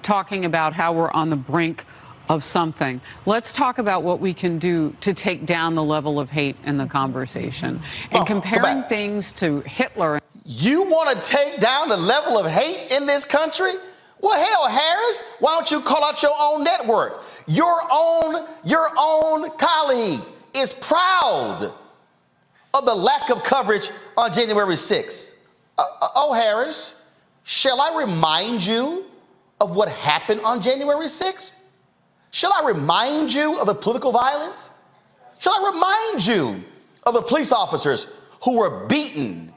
talking about how we're on the brink of something. Let's talk about what we can do to take down the level of hate in the conversation. And comparing things to Hitler. You want to take down the level of hate in this country? Well, hell, Harris, why don't you call out your own network? Your own colleague is proud of the lack of coverage on January 6th. Oh, Harris, shall I remind you of what happened on January 6th? Shall I remind you of the political violence? Shall I remind you of the police officers who were beaten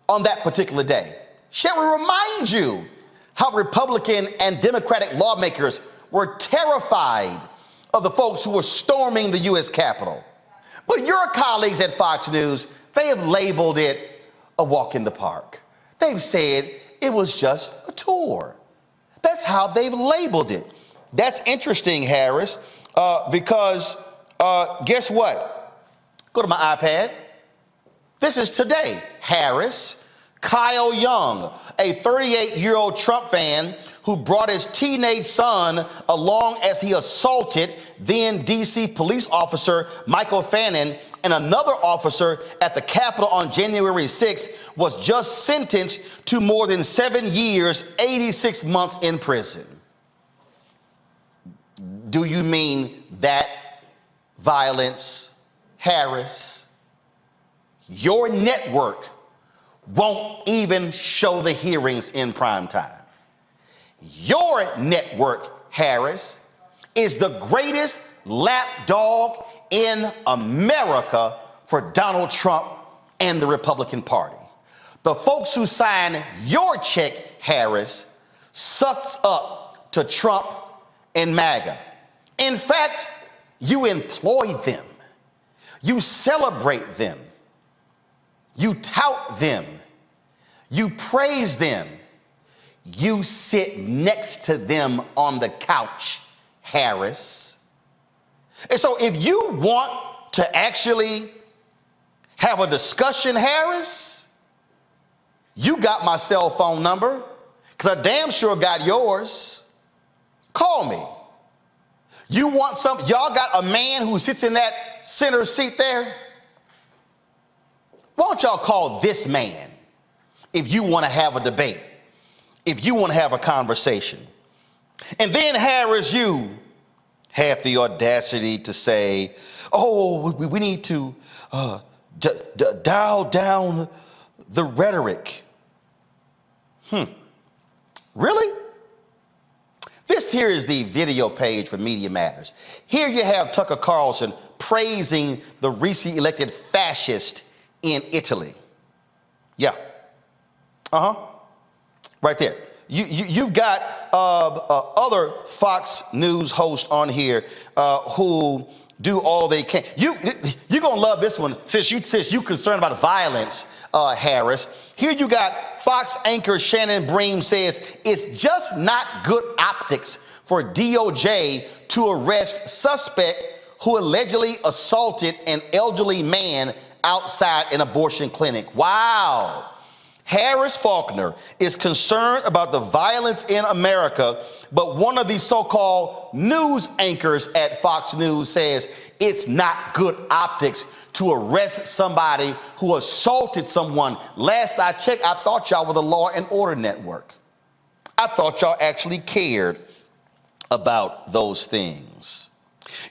on that particular day? Shall we remind you how Republican and Democratic lawmakers were terrified of the folks who were storming the U.S. Capitol? But your colleagues at Fox News, they have labeled it a walk in the park. They've said it was just a tour. That's how they've labeled it. That's interesting, Harris, because guess what? Go to my iPad. This is today, Harris. Kyle Young, a 38-year-old Trump fan who brought his teenage son along as he assaulted then D.C. police officer Michael Fannin and another officer at the Capitol on January 6th, was just sentenced to more than 7 years, 86 months in prison. Do you mean that violence, Harris? Your network won't even show the hearings in prime time. Your network, Harris, is the greatest lapdog in America for Donald Trump and the Republican Party. The folks who sign your check, Harris, sucks up to Trump and MAGA. In fact, you employ them. You celebrate them. You tout them. You praise them. You sit next to them on the couch, Harris. And so if you want to actually have a discussion, Harris, you got my cell phone number, because I damn sure got yours. Call me. You want some, y'all got a man who sits in that center seat there? Why don't y'all call this man if you want to have a debate, if you want to have a conversation? And then, Harris, you had the audacity to say, oh, we need to dial down the rhetoric. Really? This here is the video page for Media Matters. Here you have Tucker Carlson praising the recently elected fascist in Italy. Yeah. Right there. You've got other Fox News hosts on here who do all they can. You're gonna love this one since you're concerned about violence, Harris. Here you got Fox anchor Shannon Bream says it's just not good optics for DOJ to arrest suspect who allegedly assaulted an elderly man outside an abortion clinic. Wow. Harris Faulkner is concerned about the violence in America, but one of the so-called news anchors at Fox News says it's not good optics to arrest somebody who assaulted someone. Last I checked, I thought y'all were the Law and Order Network. I thought y'all actually cared about those things.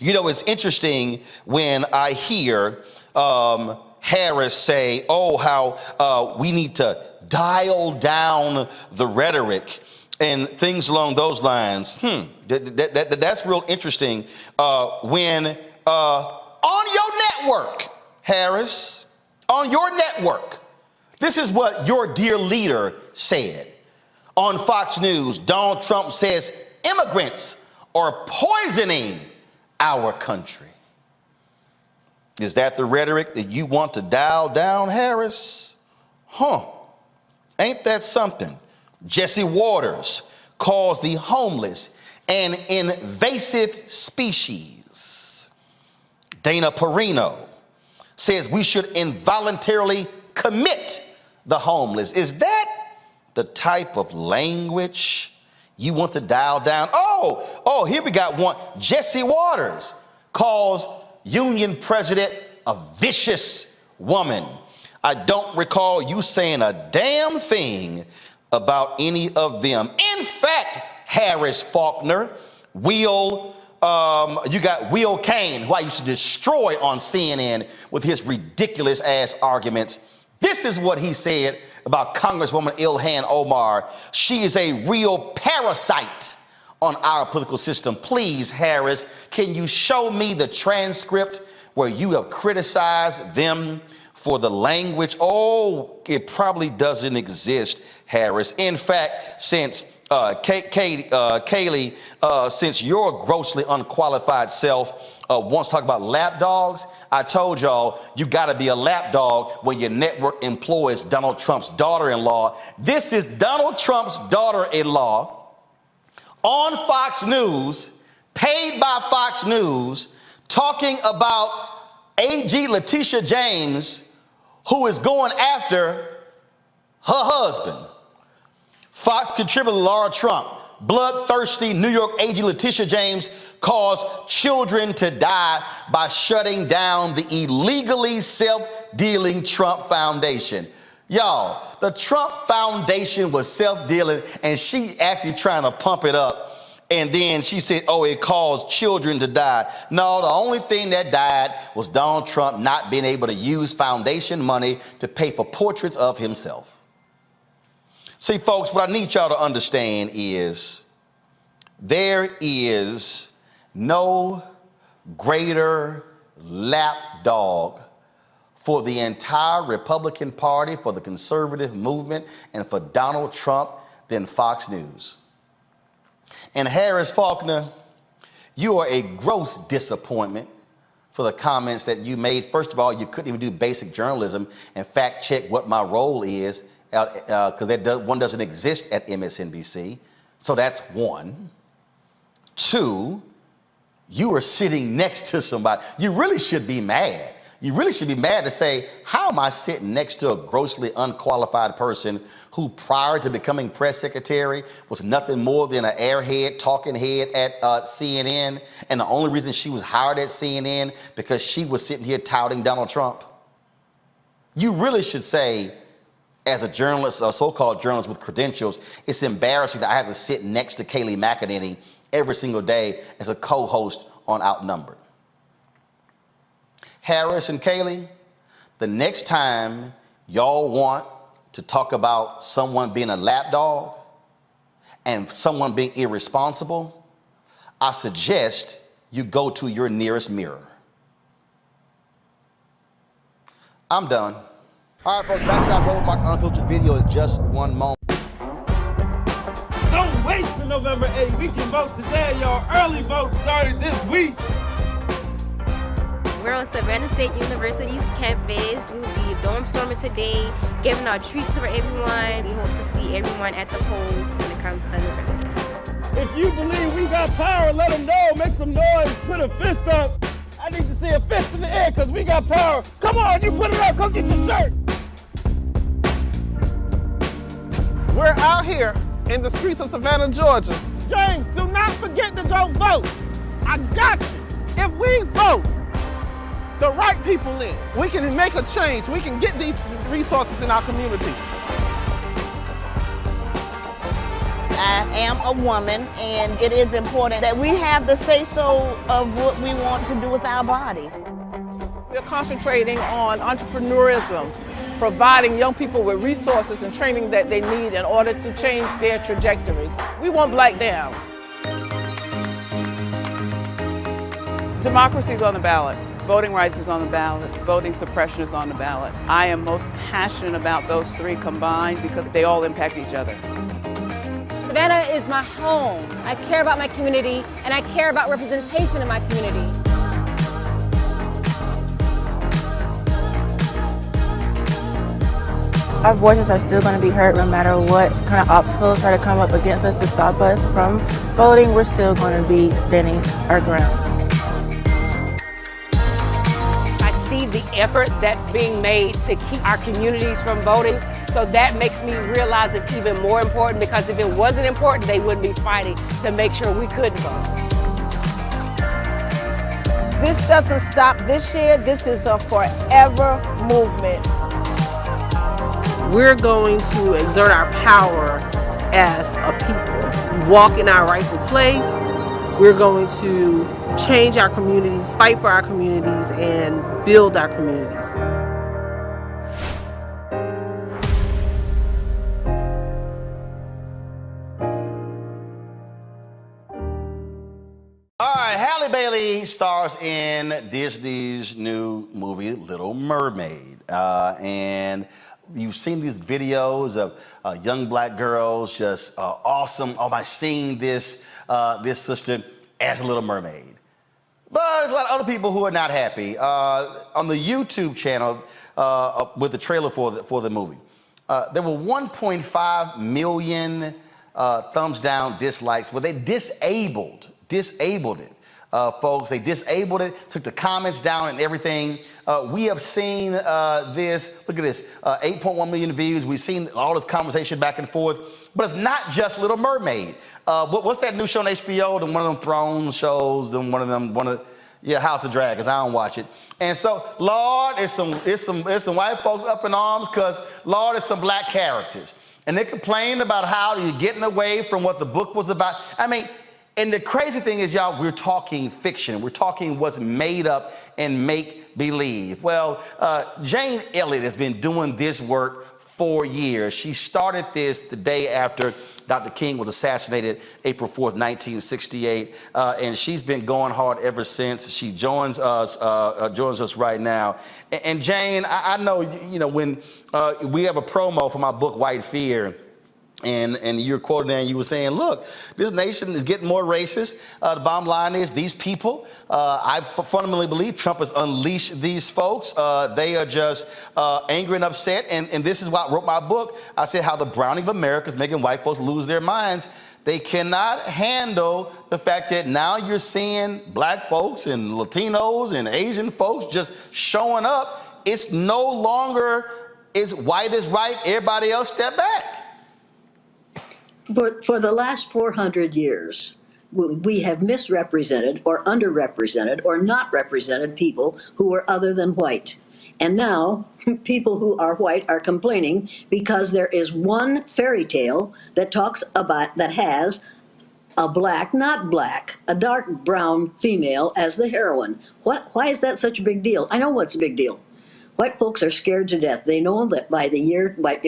You know, it's interesting when I hear Harris say, oh, how we need to dial down the rhetoric and things along those lines. That's real interesting when on your network, Harris, on your network, this is what your dear leader said. On Fox News, Donald Trump says immigrants are poisoning our country. Is that the rhetoric that you want to dial down, Harris? Ain't that something? Jesse Waters calls the homeless an invasive species. Dana Perino says we should involuntarily commit the homeless. Is that the type of language you want to dial down? Oh, here we got one. Jesse Waters calls union president a vicious woman. I don't recall you saying a damn thing about any of them. In fact, Harris Faulkner, you got Will Cain, who I used to destroy on CNN with his ridiculous ass arguments. This is what he said about Congresswoman Ilhan Omar. She is a real parasite on our political system. Please, Harris, can you show me the transcript where you have criticized them for the language? Oh, it probably doesn't exist, Harris. In fact, since Kaylee, since your grossly unqualified self wants to talk about lapdogs, I told y'all you got to be a lapdog when your network employs Donald Trump's daughter-in-law. This is Donald Trump's daughter-in-law on Fox News, paid by Fox News, talking about AG Letitia James, who is going after her husband. Fox contributor Laura Trump, bloodthirsty New York AG Letitia James caused children to die by shutting down the illegally self-dealing Trump Foundation. Y'all, the Trump Foundation was self-dealing and she actually trying to pump it up. And then she said, oh, it caused children to die. No, the only thing that died was Donald Trump not being able to use foundation money to pay for portraits of himself. See, folks, what I need y'all to understand is there is no greater lapdog for the entire Republican Party, for the conservative movement, and for Donald Trump than Fox News. And Harris Faulkner, you are a gross disappointment for the comments that you made. First of all, you couldn't even do basic journalism and fact check what my role is, because one doesn't exist at MSNBC. So that's one. Two, you were sitting next to somebody. You really should be mad. You really should be mad to say, how am I sitting next to a grossly unqualified person who prior to becoming press secretary was nothing more than an airhead, talking head at CNN. And the only reason she was hired at CNN because she was sitting here touting Donald Trump. You really should say, as a journalist, a so-called journalist with credentials, it's embarrassing that I have to sit next to Kayleigh McEnany every single day as a co-host on Outnumbered. Harris and Kayleigh, the next time y'all want to talk about someone being a lapdog and someone being irresponsible, I suggest you go to your nearest mirror. I'm done. All right, folks, back to our Roland Unfiltered video in just one moment. Don't wait till November 8th. We can vote today, y'all. Early vote started this week. We're on Savannah State University's campus. We will be dorm storming today, giving out treats for everyone. We hope to see everyone at the polls when it comes to November. If you believe we got power, let them know. Make some noise. Put a fist up. I need to see a fist in the air because we got power. Come on, you put it up. Come get your shirt. We're out here in the streets of Savannah, Georgia. James, do not forget to go vote. I got you. If we vote the right people in, we can make a change. We can get these resources in our community. I am a woman, and it is important that we have the say-so of what we want to do with our bodies. We're concentrating on entrepreneurism, providing young people with resources and training that they need in order to change their trajectories. We want Black down. Democracy is on the ballot. Voting rights is on the ballot. Voting suppression is on the ballot. I am most passionate about those three combined because they all impact each other. Savannah is my home. I care about my community, and I care about representation in my community. Our voices are still going to be heard no matter what kind of obstacles try to come up against us to stop us from voting. We're still going to be standing our ground. The effort that's being made to keep our communities from voting. So that makes me realize it's even more important, because if it wasn't important, they wouldn't be fighting to make sure we could vote. This doesn't stop this year. This is a forever movement. We're going to exert our power as a people, walk in our rightful place. We're going to change our communities, fight for our communities, and build our communities. All right, Halle Bailey stars in Disney's new movie, Little Mermaid. And you've seen these videos of young Black girls just awesome. Oh, my, seeing this sister as a Little Mermaid. But there's a lot of other people who are not happy. On the YouTube channel with the trailer for the movie, there were 1.5 million thumbs down dislikes. Well, they disabled it, folks. They disabled it, took the comments down and everything. We have seen this. Look at this, 8.1 million views. We've seen all this conversation back and forth. But it's not just Little Mermaid. What's that new show on HBO? One of them Thrones shows, House of Dragons. I don't watch it. And so, Lord, there's some white folks up in arms because, Lord, there's some Black characters. And they complain about how you're getting away from what the book was about. I mean, and the crazy thing is, y'all, we're talking fiction. We're talking what's made up and make believe. Well, Jane Elliott has been doing this work for years. She started this the day after Dr. King was assassinated, April 4th, 1968, and she's been going hard ever since. She joins us right now. And Jane, I know, when we have a promo for my book, White Fear, And you're quoting there and you were saying, look, this nation is getting more racist. The bottom line is these people, I fundamentally believe Trump has unleashed these folks. They are just angry and upset. And this is why I wrote my book. I said how the browning of America is making white folks lose their minds. They cannot handle the fact that now you're seeing black folks and Latinos and Asian folks just showing up. It's no longer is white is right, everybody else step back. For the last 400 years, we have misrepresented or underrepresented or not represented people who are other than white. And now people who are white are complaining because there is one fairy tale that talks about, that has a black, not black, a dark brown female as the heroine. Why is that such a big deal? I know what's a big deal. White folks are scared to death. They know that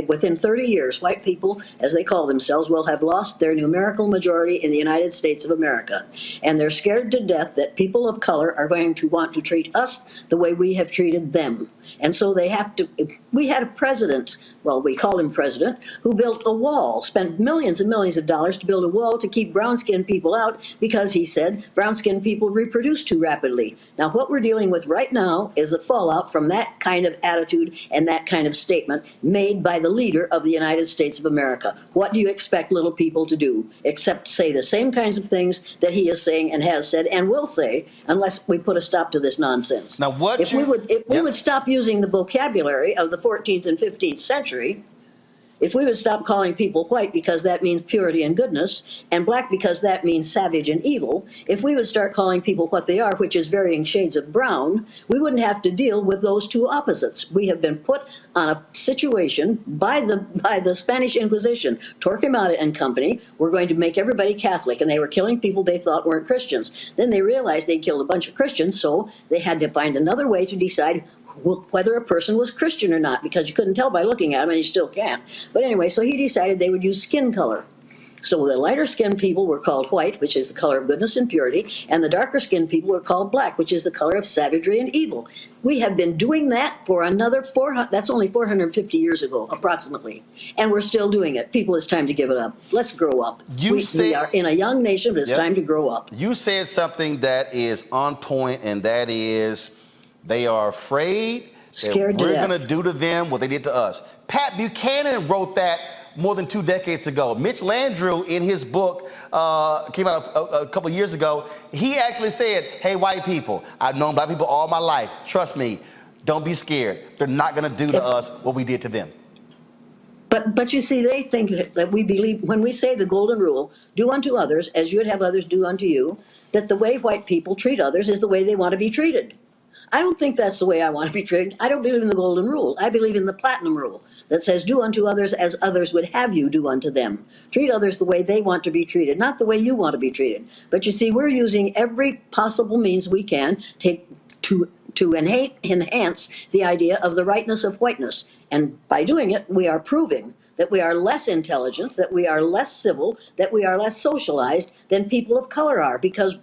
within 30 years, white people, as they call themselves, will have lost their numerical majority in the United States of America. And they're scared to death that people of color are going to want to treat us the way we have treated them. And so they have to, we had a president, well, we called him president, who built a wall, spent millions and millions of dollars to build a wall to keep brown-skinned people out because he said brown-skinned people reproduce too rapidly. Now, what we're dealing with right now is a fallout from that kind of attitude and that kind of statement made by the leader of the United States of America. What do you expect little people to do except say the same kinds of things that he is saying and has said and will say unless we put a stop to this nonsense? Now, if we would stop using the vocabulary of the 14th and 15th century, if we would stop calling people white because that means purity and goodness, and black because that means savage and evil, if we would start calling people what they are, which is varying shades of brown, we wouldn't have to deal with those two opposites. We have been put on a situation by the Spanish Inquisition. Torquemada and company were going to make everybody Catholic, and they were killing people they thought weren't Christians. Then they realized they'd killed a bunch of Christians, so they had to find another way to decide whether a person was Christian or not, because you couldn't tell by looking at him, and you still can't. But anyway, so he decided they would use skin color. So the lighter skinned people were called white, which is the color of goodness and purity, and the darker skinned people were called black, which is the color of savagery and evil. We have been doing that for another 400, that's only 450 years ago, approximately. And we're still doing it. People, it's time to give it up. Let's grow up. We are in a young nation, but it's time to grow up. You said something that is on point, and that is, they are afraid that we're going to do to them what they did to us. Pat Buchanan wrote that more than 2 decades ago. Mitch Landrieu, in his book, came out a couple of years ago, he actually said, hey, white people, I've known black people all my life. Trust me, don't be scared. They're not going to do to us what we did to them. But you see, they think that we believe, when we say the golden rule, do unto others as you would have others do unto you, that the way white people treat others is the way they want to be treated. I don't think that's the way I want to be treated. I don't believe in the golden rule. I believe in the platinum rule that says do unto others as others would have you do unto them. Treat others the way they want to be treated, not the way you want to be treated. But you see, we're using every possible means we can to enhance the idea of the rightness of whiteness. And by doing it, we are proving that we are less intelligent, that we are less civil, that we are less socialized than people of color are, because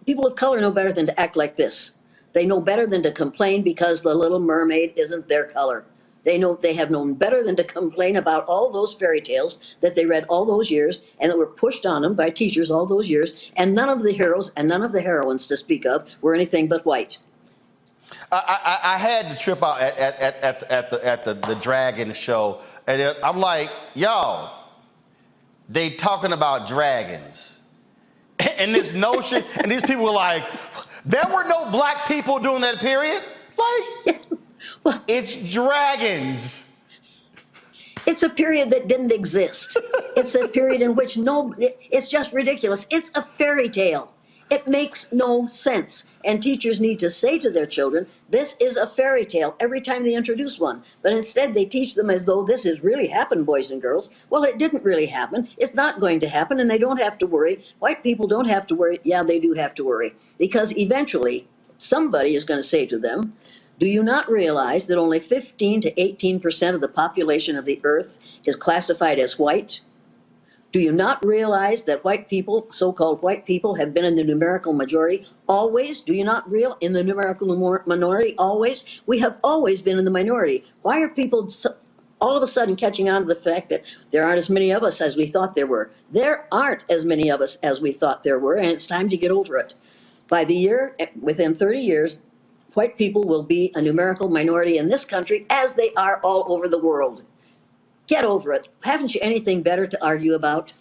people of color know better than to act like this. They know better than to complain because the little mermaid isn't their color. They have known better than to complain about all those fairy tales that they read all those years and that were pushed on them by teachers all those years. And none of the heroes and none of the heroines to speak of were anything but white. I had to trip out at the dragon show, and I'm like, y'all, they talking about dragons, and this notion, and these people were like, there were no black people during that period. Like, it's dragons. It's a period that didn't exist. It's a period in which it's just ridiculous. It's a fairy tale. It makes no sense. And teachers need to say to their children, this is a fairy tale every time they introduce one. But instead they teach them as though this has really happened, boys and girls. Well, it didn't really happen. It's not going to happen, and they don't have to worry. White people don't have to worry. Yeah, they do have to worry. Because eventually somebody is going to say to them, do you not realize that only 15 to 18% of the population of the earth is classified as white? Do you not realize that white people, so-called white people, have been in the numerical majority always? Do you not realize in the numerical minority always? We have always been in the minority. Why are people all of a sudden catching on to the fact that there aren't as many of us as we thought there were. There aren't as many of us as we thought there were, and it's time to get over it. By the year, within 30 years, white people will be a numerical minority in this country as they are all over the world. Get over it. Haven't you anything better to argue about?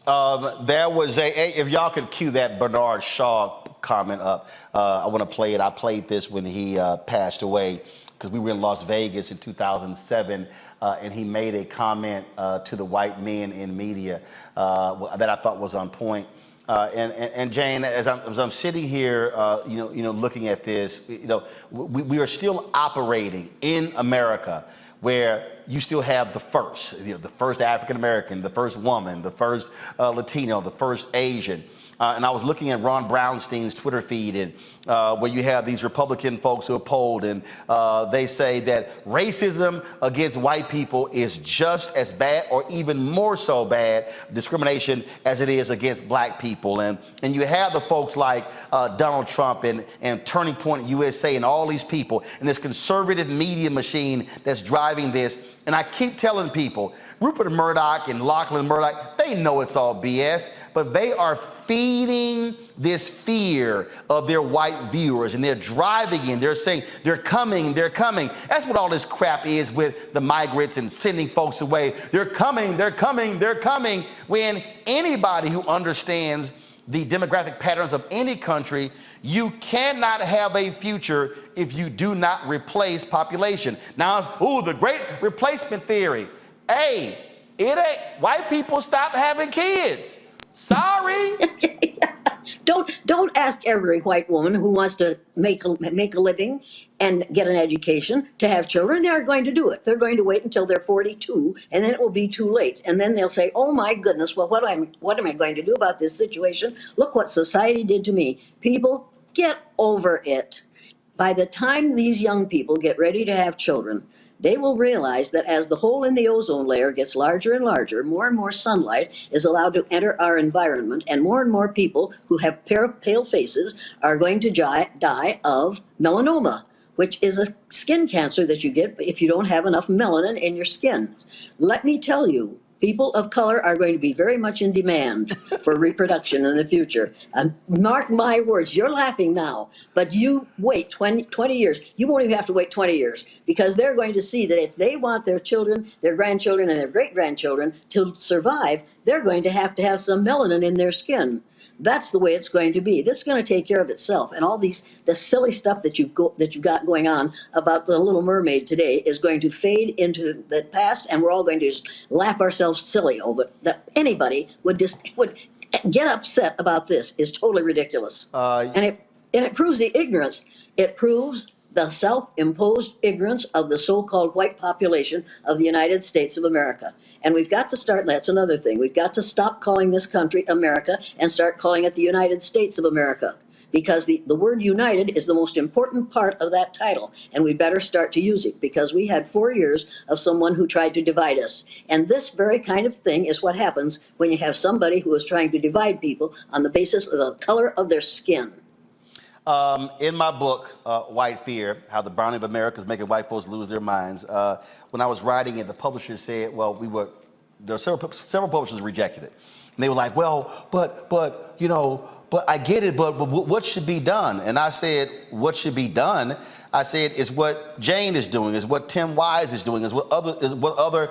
There was if y'all could cue that Bernard Shaw comment up, I want to play it. I played this when he passed away because we were in Las Vegas in 2007, and he made a comment to the white men in media that I thought was on point. And Jane, as I'm sitting here, looking at this, we are still operating in America where you still have the first African American, the first woman, the first Latino, the first Asian. And I was looking at Ron Brownstein's Twitter feed, and where you have these Republican folks who are polled, and they say that racism against white people is just as bad or even more so bad discrimination as it is against black people. And you have the folks like Donald Trump and Turning Point USA and all these people and this conservative media machine that's driving this. And I keep telling people, Rupert Murdoch and Lachlan Murdoch, they know it's all BS, but they are feeding this fear of their white viewers, and they're driving in. They're saying, they're coming, they're coming. That's what all this crap is with the migrants and sending folks away. They're coming, they're coming, they're coming. When anybody who understands the demographic patterns of any country, you cannot have a future if you do not replace population. Now, the great replacement theory. Hey, it ain't, white people stop having kids. Sorry. Don't ask every white woman who wants to make a living and get an education to have children. They aren't going to do it. They're going to wait until they're 42, and then it will be too late. And then they'll say, "Oh my goodness, well, what am I going to do about this situation? Look what society did to me." People, get over it. By the time these young people get ready to have children, they will realize that as the hole in the ozone layer gets larger and larger, more and more sunlight is allowed to enter our environment, and more people who have pale faces are going to die of melanoma, which is a skin cancer that you get if you don't have enough melanin in your skin. Let me tell you, people of color are going to be very much in demand for reproduction in the future. Mark my words, you're laughing now, but you wait 20 years. You won't even have to wait 20 years because they're going to see that if they want their children, their grandchildren, and their great-grandchildren to survive, they're going to have some melanin in their skin. That's the way it's going to be. This is going to take care of itself. And all the silly stuff that you've got going on about the Little Mermaid today is going to fade into the past, and we're all going to just laugh ourselves silly over it. That anybody would get upset about this is totally ridiculous. And it proves the ignorance. It proves the self-imposed ignorance of the so-called white population of the United States of America. And we've got to start, that's another thing, we've got to stop calling this country America and start calling it the United States of America. Because the word united is the most important part of that title, and we better start to use it, because we had 4 years of someone who tried to divide us. And this very kind of thing is what happens when you have somebody who is trying to divide people on the basis of the color of their skin. In my book, White Fear, How the Browning of America is Making White Folks Lose Their Minds, when I was writing it, the publisher said, well, there were several publishers rejected it. And they were like, well, but I get it, but what should be done? And I said, what should be done? I said, is what Jane is doing, is what Tim Wise is doing, is what other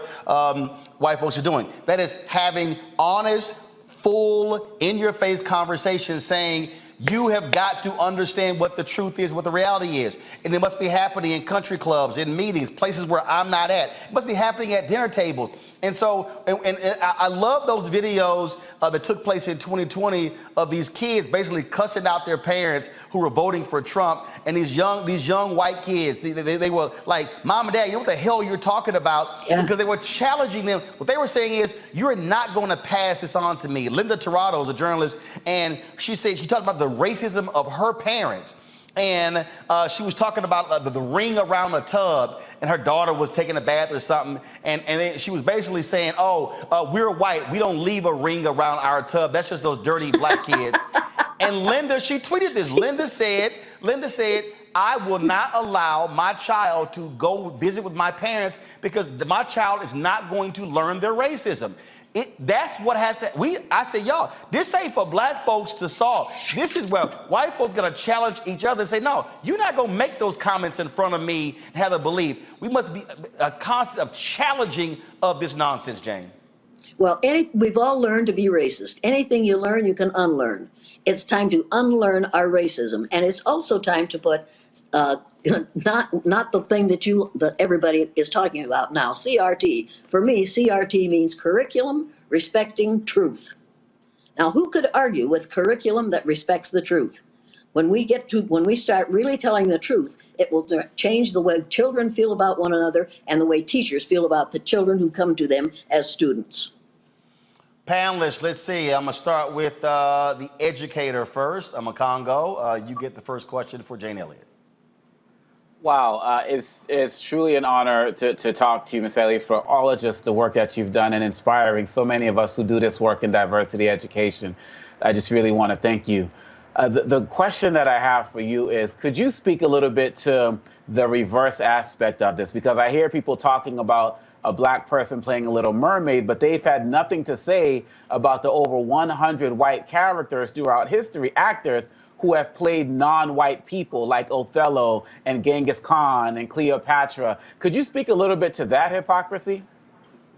white folks are doing. That is having honest, full, in-your-face conversations saying, you have got to understand what the truth is, what the reality is. And it must be happening in country clubs, in meetings, places where I'm not at. It must be happening at dinner tables. And so, and I love those videos that took place in 2020 of these kids basically cussing out their parents who were voting for Trump. And these young white kids, they were like, Mom and Dad, you know what the hell you're talking about? Yeah. Because they were challenging them. What they were saying is, you're not going to pass this on to me. Linda Tirado is a journalist, and she talked about the racism of her parents. And she was talking about the ring around the tub, and her daughter was taking a bath or something. And then she was basically saying, we're white. We don't leave a ring around our tub. That's just those dirty black kids. And Linda, she tweeted this. Linda said, I will not allow my child to go visit with my parents because my child is not going to learn their racism. That's what has to, I say, y'all, this ain't for black folks to solve. This is where white folks gonna challenge each other and say, no, you're not gonna make those comments in front of me and have a belief. We must be a constant of challenging of this nonsense, Jane. Well, we've all learned to be racist. Anything you learn, you can unlearn. It's time to unlearn our racism. And it's also time to put, not the thing that everybody is talking about now, CRT. For me, CRT means curriculum respecting truth. Now, who could argue with curriculum that respects the truth? When we start really telling the truth, it will change the way children feel about one another and the way teachers feel about the children who come to them as students. Panelists, let's see. I'm going to start with the educator first. I'm a Congo. You get the first question for Jane Elliott. Wow, it's truly an honor to talk to you, Ms. Elliott, for all of just the work that you've done and inspiring so many of us who do this work in diversity education. I just really want to thank you. The question that I have for you is, could you speak a little bit to the reverse aspect of this? Because I hear people talking about a black person playing a Little Mermaid, but they've had nothing to say about the over 100 white characters throughout history, actors who have played non-white people like Othello and Genghis Khan and Cleopatra. Could you speak a little bit to that hypocrisy?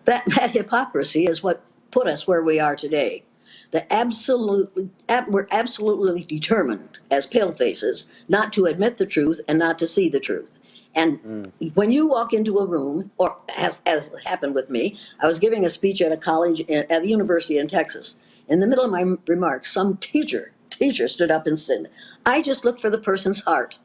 That hypocrisy is what put us where we are today. We're absolutely determined as palefaces not to admit the truth and not to see the truth. And when you walk into a room, or as happened with me, I was giving a speech at a college at the university in Texas. In the middle of my remarks, some teacher stood up and said, I just look for the person's heart.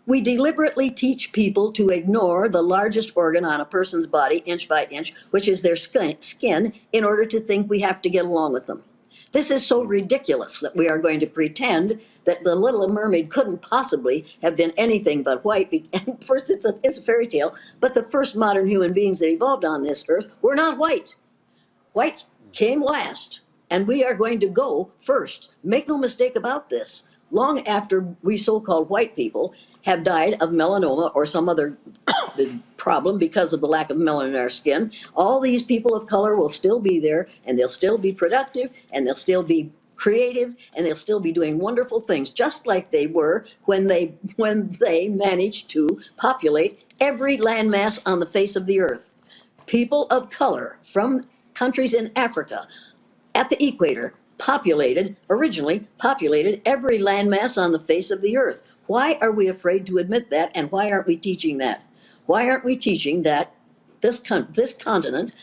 We deliberately teach people to ignore the largest organ on a person's body, inch by inch, which is their skin, in order to think we have to get along with them. This is so ridiculous that we are going to pretend that the Little Mermaid couldn't possibly have been anything but white. And first, it's a fairy tale, but the first modern human beings that evolved on this earth were not white. Whites came last, and we are going to go first. Make no mistake about this. Long after we so-called white people have died of melanoma or some other problem because of the lack of melanin in our skin, all these people of color will still be there, and they'll still be productive, and they'll still be creative, and they'll still be doing wonderful things, just like they were when they managed to populate every landmass on the face of the earth. People of color from countries in Africa at the equator originally populated every landmass on the face of the earth. Why are we afraid to admit that, and why aren't we teaching that? Why aren't we teaching that this continent,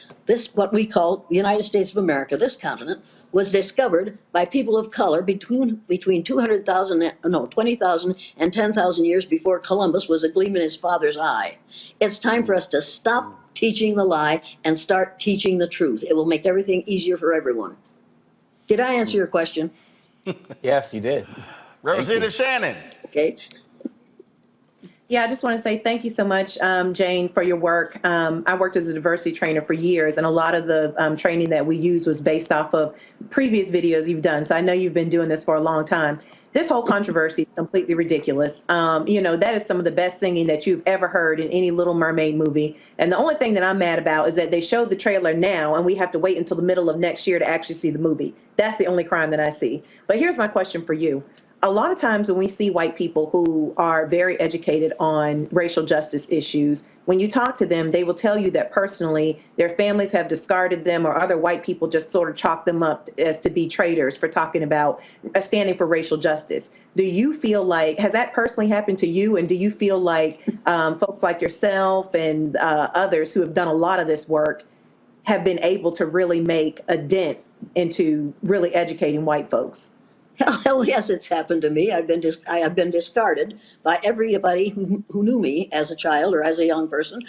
what we call the United States of America, this continent, was discovered by people of color between 20,000 and 10,000 years before Columbus was a gleam in his father's eye. It's time for us to stop teaching the lie and start teaching the truth. It will make everything easier for everyone. Did I answer your question? Yes, you did. Representative Shannon. Okay. Yeah, I just want to say thank you so much, Jane, for your work. I worked as a diversity trainer for years, and a lot of the training that we used was based off of previous videos you've done. So I know you've been doing this for a long time. This whole controversy is completely ridiculous. That is some of the best singing that you've ever heard in any Little Mermaid movie. And the only thing that I'm mad about is that they showed the trailer now, and we have to wait until the middle of next year to actually see the movie. That's the only crime that I see. But here's my question for you. A lot of times when we see white people who are very educated on racial justice issues, when you talk to them, they will tell you that personally their families have discarded them, or other white people just sort of chalk them up as to be traitors for talking about standing for racial justice. Do you feel like, has that personally happened to you? And do you feel like folks like yourself and others who have done a lot of this work have been able to really make a dent into really educating white folks? Hell yes, it's happened to me. I have been discarded by everybody who knew me as a child or as a young person.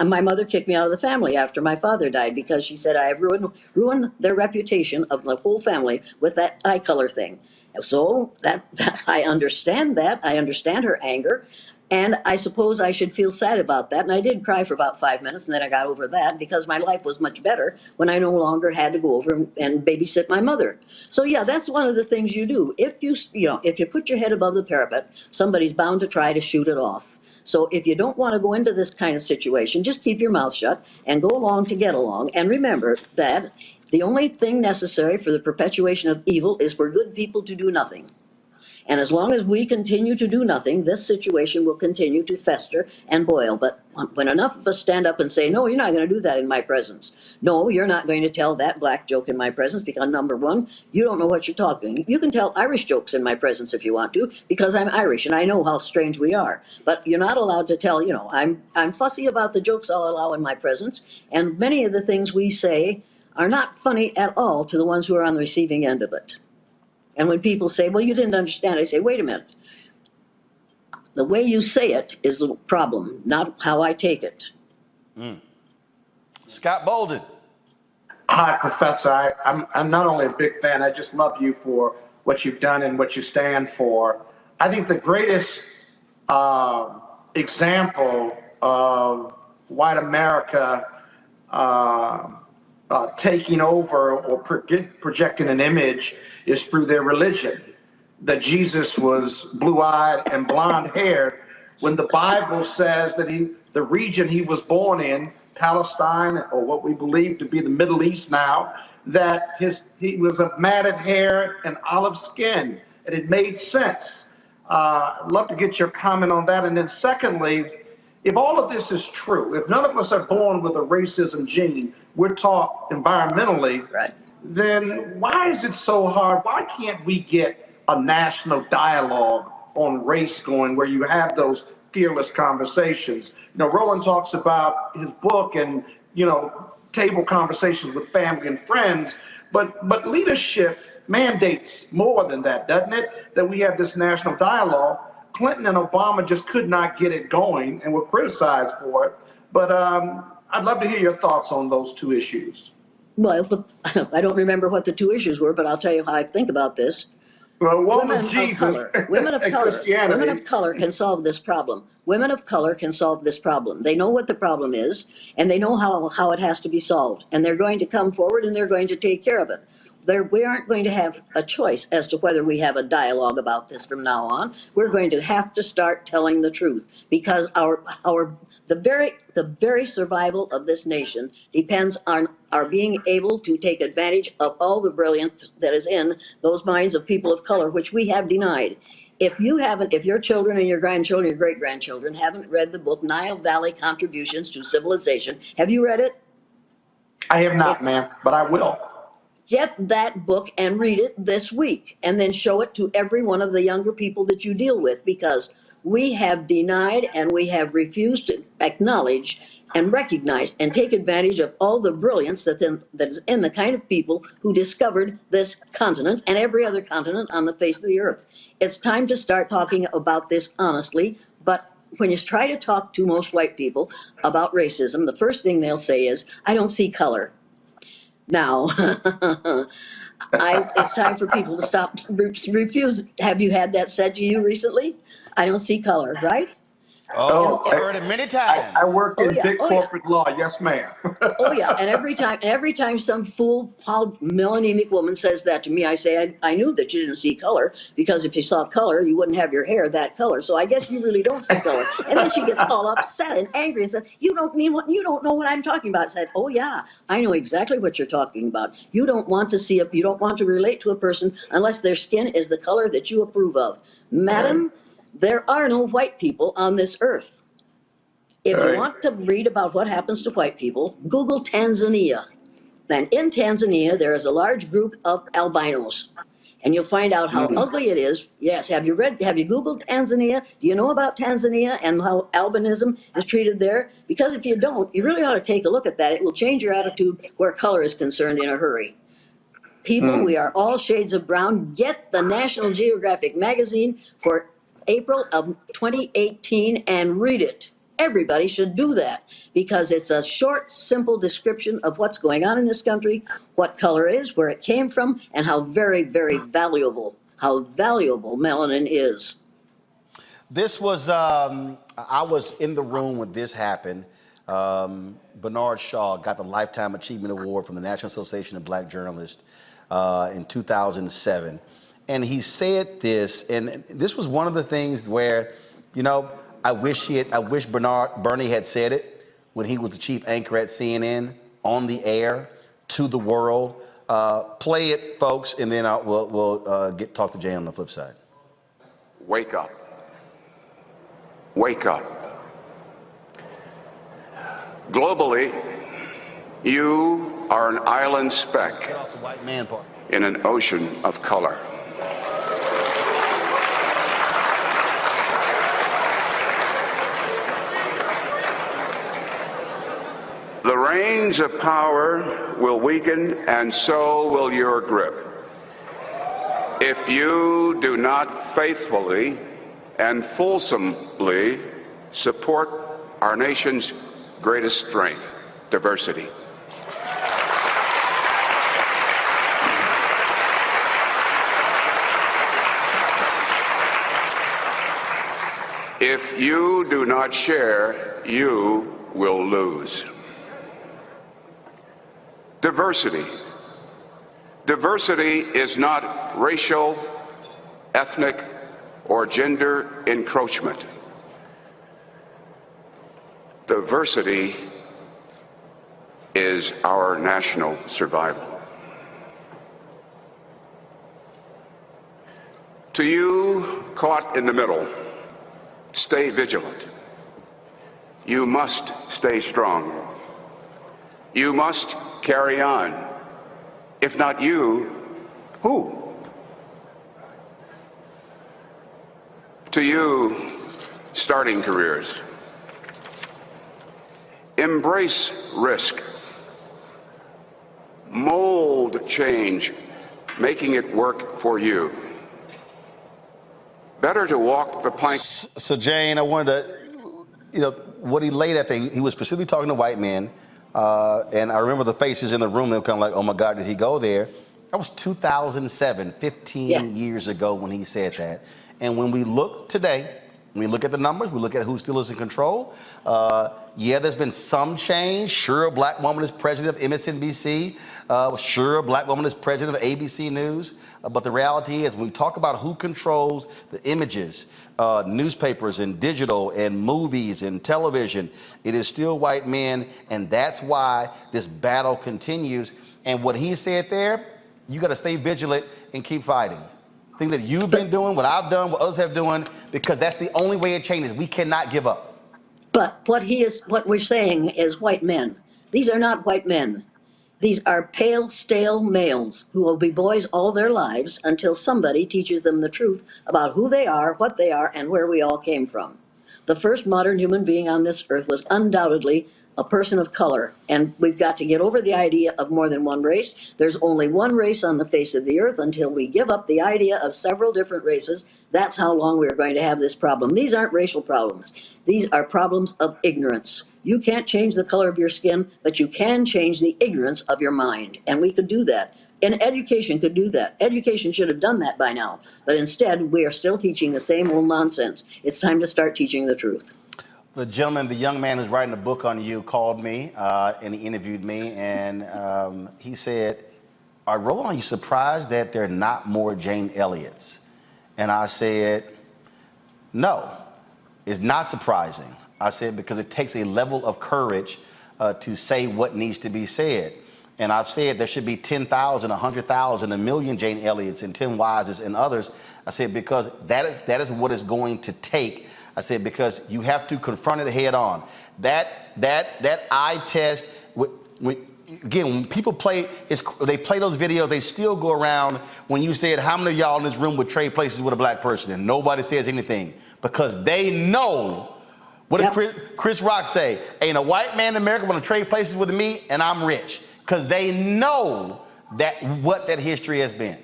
My mother kicked me out of the family after my father died because she said I have ruined their reputation of the whole family with that eye color thing. So that I understand that. I understand her anger. And I suppose I should feel sad about that. And I did cry for about 5 minutes, and then I got over that because my life was much better when I no longer had to go over and babysit my mother. So yeah, that's one of the things you do. If if you put your head above the parapet, somebody's bound to try to shoot it off. So if you don't want to go into this kind of situation, just keep your mouth shut and go along to get along. And remember that the only thing necessary for the perpetuation of evil is for good people to do nothing. And as long as we continue to do nothing, this situation will continue to fester and boil. But when enough of us stand up and say, no, you're not going to do that in my presence. No, you're not going to tell that black joke in my presence because, number one, you don't know what you're talking. You can tell Irish jokes in my presence if you want to because I'm Irish and I know how strange we are. But you're not allowed to tell, I'm fussy about the jokes I'll allow in my presence. And many of the things we say are not funny at all to the ones who are on the receiving end of it. And when people say, well, you didn't understand, I say, wait a minute. The way you say it is the problem, not how I take it. Scott Bolden. Hi, Professor. I'm not only a big fan, I just love you for what you've done and what you stand for. I think the greatest example of white America taking over or projecting an image is through their religion. That Jesus was blue-eyed and blonde-haired, when the Bible says that the region he was born in, Palestine, or what we believe to be the Middle East now, that he was of matted hair and olive skin, and it made sense. I'd love to get your comment on that. And then secondly, if all of this is true, if none of us are born with a racism gene, we're taught environmentally, right, then why is it so hard? Why can't we get a national dialogue on race going where you have those fearless conversations? Roland talks about his book and, table conversations with family and friends, but leadership mandates more than that, doesn't it? That we have this national dialogue. Clinton and Obama just could not get it going and were criticized for it. But I'd love to hear your thoughts on those two issues. Well, I don't remember what the two issues were, but I'll tell you how I think about this. Well, one was Jesus women of and color, Christianity. women of color can solve this problem. Women of color can solve this problem. They know what the problem is, and they know how it has to be solved. And they're going to come forward and they're going to take care of it. We aren't going to have a choice as to whether we have a dialogue about this from now on. We're going to have to start telling the truth because the very survival of this nation depends on our being able to take advantage of all the brilliance that is in those minds of people of color, which we have denied. If your children and your grandchildren, your great-grandchildren haven't read the book Nile Valley Contributions to Civilization, have you read it? I have not, ma'am, but I will. Get that book and read it this week, and then show it to every one of the younger people that you deal with, because we have denied and we have refused to acknowledge and recognize and take advantage of all the brilliance that is in the kind of people who discovered this continent and every other continent on the face of the earth. It's time to start talking about this honestly, but when you try to talk to most white people about racism, the first thing they'll say is, I don't see color. Now, it's time for people to stop, refuse. Have you had that said to you recently? I don't see color, right? Oh, I've heard it many times. I work in big corporate law. Yes, ma'am. Oh yeah, and every time some fool, melanemic woman says that to me, I say, I knew that you didn't see color, because if you saw color, you wouldn't have your hair that color. So I guess you really don't see color. And then she gets all upset and angry and says, you don't know what I'm talking about. I said, oh yeah, I know exactly what you're talking about. You don't want to relate to a person unless their skin is the color that you approve of. Madam, there are no white people on this earth. If you want to read about what happens to white people, Google Tanzania. And in Tanzania, there is a large group of albinos. And you'll find out how ugly it is. Yes, have you Googled Tanzania? Do you know about Tanzania and how albinism is treated there? Because if you don't, you really ought to take a look at that. It will change your attitude where color is concerned in a hurry. People, we are all shades of brown. Get the National Geographic magazine for April of 2018 and read it. Everybody should do that, because it's a short, simple description of what's going on in this country, what color is, where it came from, and how very, very valuable melanin is. This was I was in the room when this happened. Bernard Shaw got the Lifetime Achievement Award from the National Association of Black Journalists in 2007. And he said this, and this was one of the things where, you know, I wish Bernie had said it when he was the chief anchor at CNN on the air to the world. Play it, folks, and then we'll talk to Jay on the flip side. Wake up. Wake up. Globally, you are an island speck in an ocean of color. The reins of power will weaken, and so will your grip, if you do not faithfully and fulsomely support our nation's greatest strength, diversity. If you do not share, you will lose. Diversity. Diversity is not racial, ethnic, or gender encroachment. Diversity is our national survival. To you caught in the middle, stay vigilant. You must stay strong. You must carry on. If not you, who? To you, starting careers, embrace risk. Mold change, making it work for you. Better to walk the plank. So Jane, I wanted to, what he laid at, he was specifically talking to white men. And I remember the faces in the room, they were kind of like, oh my God, did he go there? That was 2007, 15 years ago when he said that. And when we look today, when we look at the numbers, we look at who still is in control. There's been some change. Sure, a black woman is president of MSNBC. Sure, a black woman is president of ABC News. But the reality is when we talk about who controls the images, newspapers and digital and movies and television, it is still white men. And that's why this battle continues. And what he said there, you got to stay vigilant and keep fighting. Thing that you've been doing, what I've done, what others have done, because that's the only way it changes. We cannot give up. But what we're saying is white men. These are not white men. These are pale, stale males who will be boys all their lives until somebody teaches them the truth about who they are, what they are, and where we all came from. The first modern human being on this earth was undoubtedly a person of color, and we've got to get over the idea of more than one race. There's only one race on the face of the earth. Until we give up the idea of several different races, that's how long we're going to have this problem. These aren't racial problems. These are problems of ignorance. You can't change the color of your skin, but you can change the ignorance of your mind, and we could do that. And education could do that. Education should have done that by now, but instead we are still teaching the same old nonsense. It's time to start teaching the truth. The young man who's writing a book on you called me and he interviewed me, and he said, Roland, are you surprised that there are not more Jane Elliott's? And I said, no, it's not surprising. I said, because it takes a level of courage to say what needs to be said. And I've said there should be 10,000, 100,000, 1 million Jane Elliott's and Tim Wises and others. I said, because that is what it's going to take. I said, because you have to confront it head on. That eye test, again, when people they play those videos, they still go around when you said, how many of y'all in this room would trade places with a black person? And nobody says anything because they know. What did Chris Rock say? Ain't a white man in America want to trade places with me and I'm rich. Because they know what that history has been.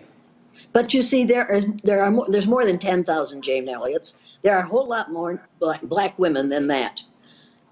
But you see, there's more than 10,000 Jane Elliott's. There are a whole lot more black women than that.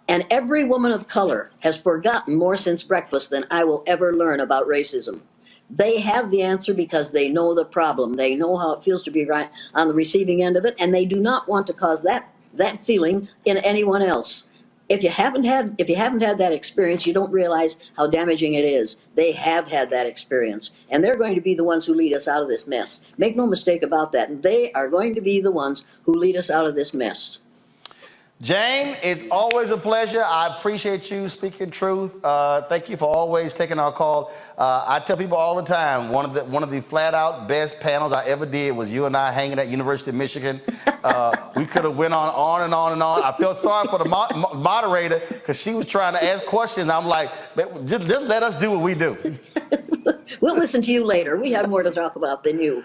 And every woman of color has forgotten more since breakfast than I will ever learn about racism. They have the answer because they know the problem. They know how it feels to be right on the receiving end of it, and they do not want to cause that that feeling in anyone else. If you haven't had that experience, you don't realize how damaging it is. They have had that experience, and they're going to be the ones who lead us out of this mess. Make no mistake about that. They are going to be the ones who lead us out of this mess. Jane, it's always a pleasure. I appreciate you speaking truth. Thank you for always taking our call. I tell people all the time, one of the flat out best panels I ever did was you and I hanging at University of Michigan. We could have went on and on and on. I felt sorry for the moderator because she was trying to ask questions. I'm like, just let us do what we do. We'll listen to you later. We have more to talk about than you.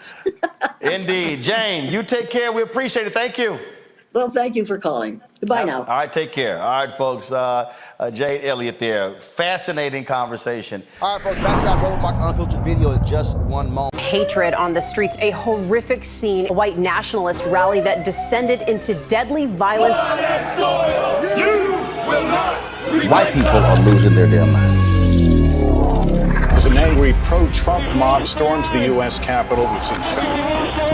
Indeed. Jane, you take care. We appreciate it. Thank you. Well, thank you for calling. Goodbye now. All right, take care. All right, folks. Jade Elliott there. Fascinating conversation. All right, folks, back to that Roland Mark Unfiltered video in just one moment. Hatred on the streets, a horrific scene, a white nationalist rally that descended into deadly violence. White people are losing their damn minds. As an angry pro-Trump mob storms the U.S. Capitol, we've seen shooting.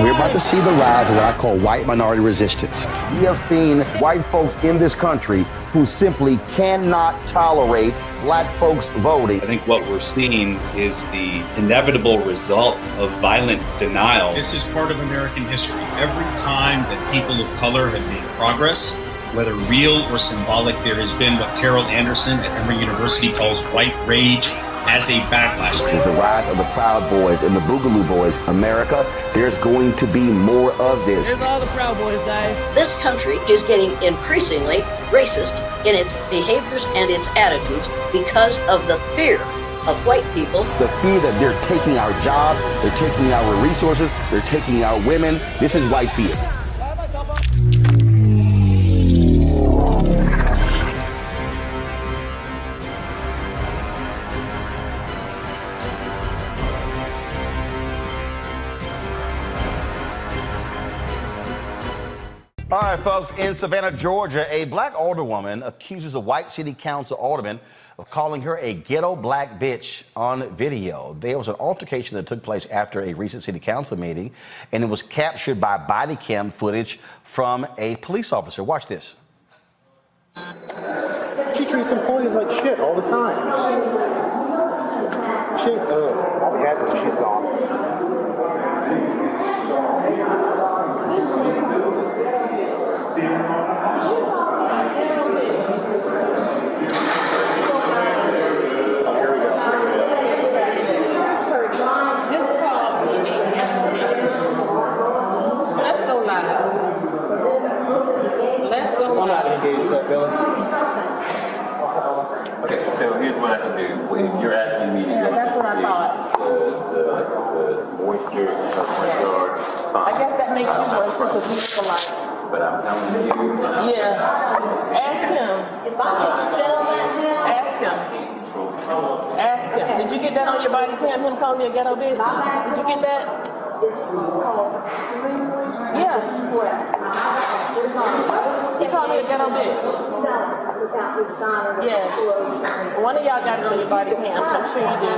We're about to see the rise of what I call white minority resistance. We have seen white folks in this country who simply cannot tolerate black folks voting. I think what we're seeing is the inevitable result of violent denial. This is part of American history. Every time that people of color have made progress, whether real or symbolic, there has been what Carol Anderson at Emory University calls white rage as a backlash. This is the rise of the Proud Boys and the Boogaloo Boys. America, there's going to be more of this. Here's all the Proud Boys, guys. This country is getting increasingly racist in its behaviors and its attitudes because of the fear of white people. The fear that they're taking our jobs, they're taking our resources, they're taking our women. This is white fear. All right, folks, in Savannah, Georgia, a black alderwoman accuses a white city council alderman of calling her a ghetto black bitch on video. There was an altercation that took place after a recent city council meeting, and it was captured by body cam footage from a police officer. Watch this. She treats employees like shit all the time. I'll be happy when she's gone. Okay, so here's what I can do. When you're asking me to go That's what I thought. the moisture of the front yard, fine. I guess that makes you worse because he's polite. But I'm telling you, Yeah. Ask him. If I could sell that house. Ask him. Ask him. Did you get that on your body cam? Him calling you a ghetto bitch? Did you get that? Yeah. He called me a ghetto bitch. Yes. One of y'all got it on your body cams. I'm sure you do.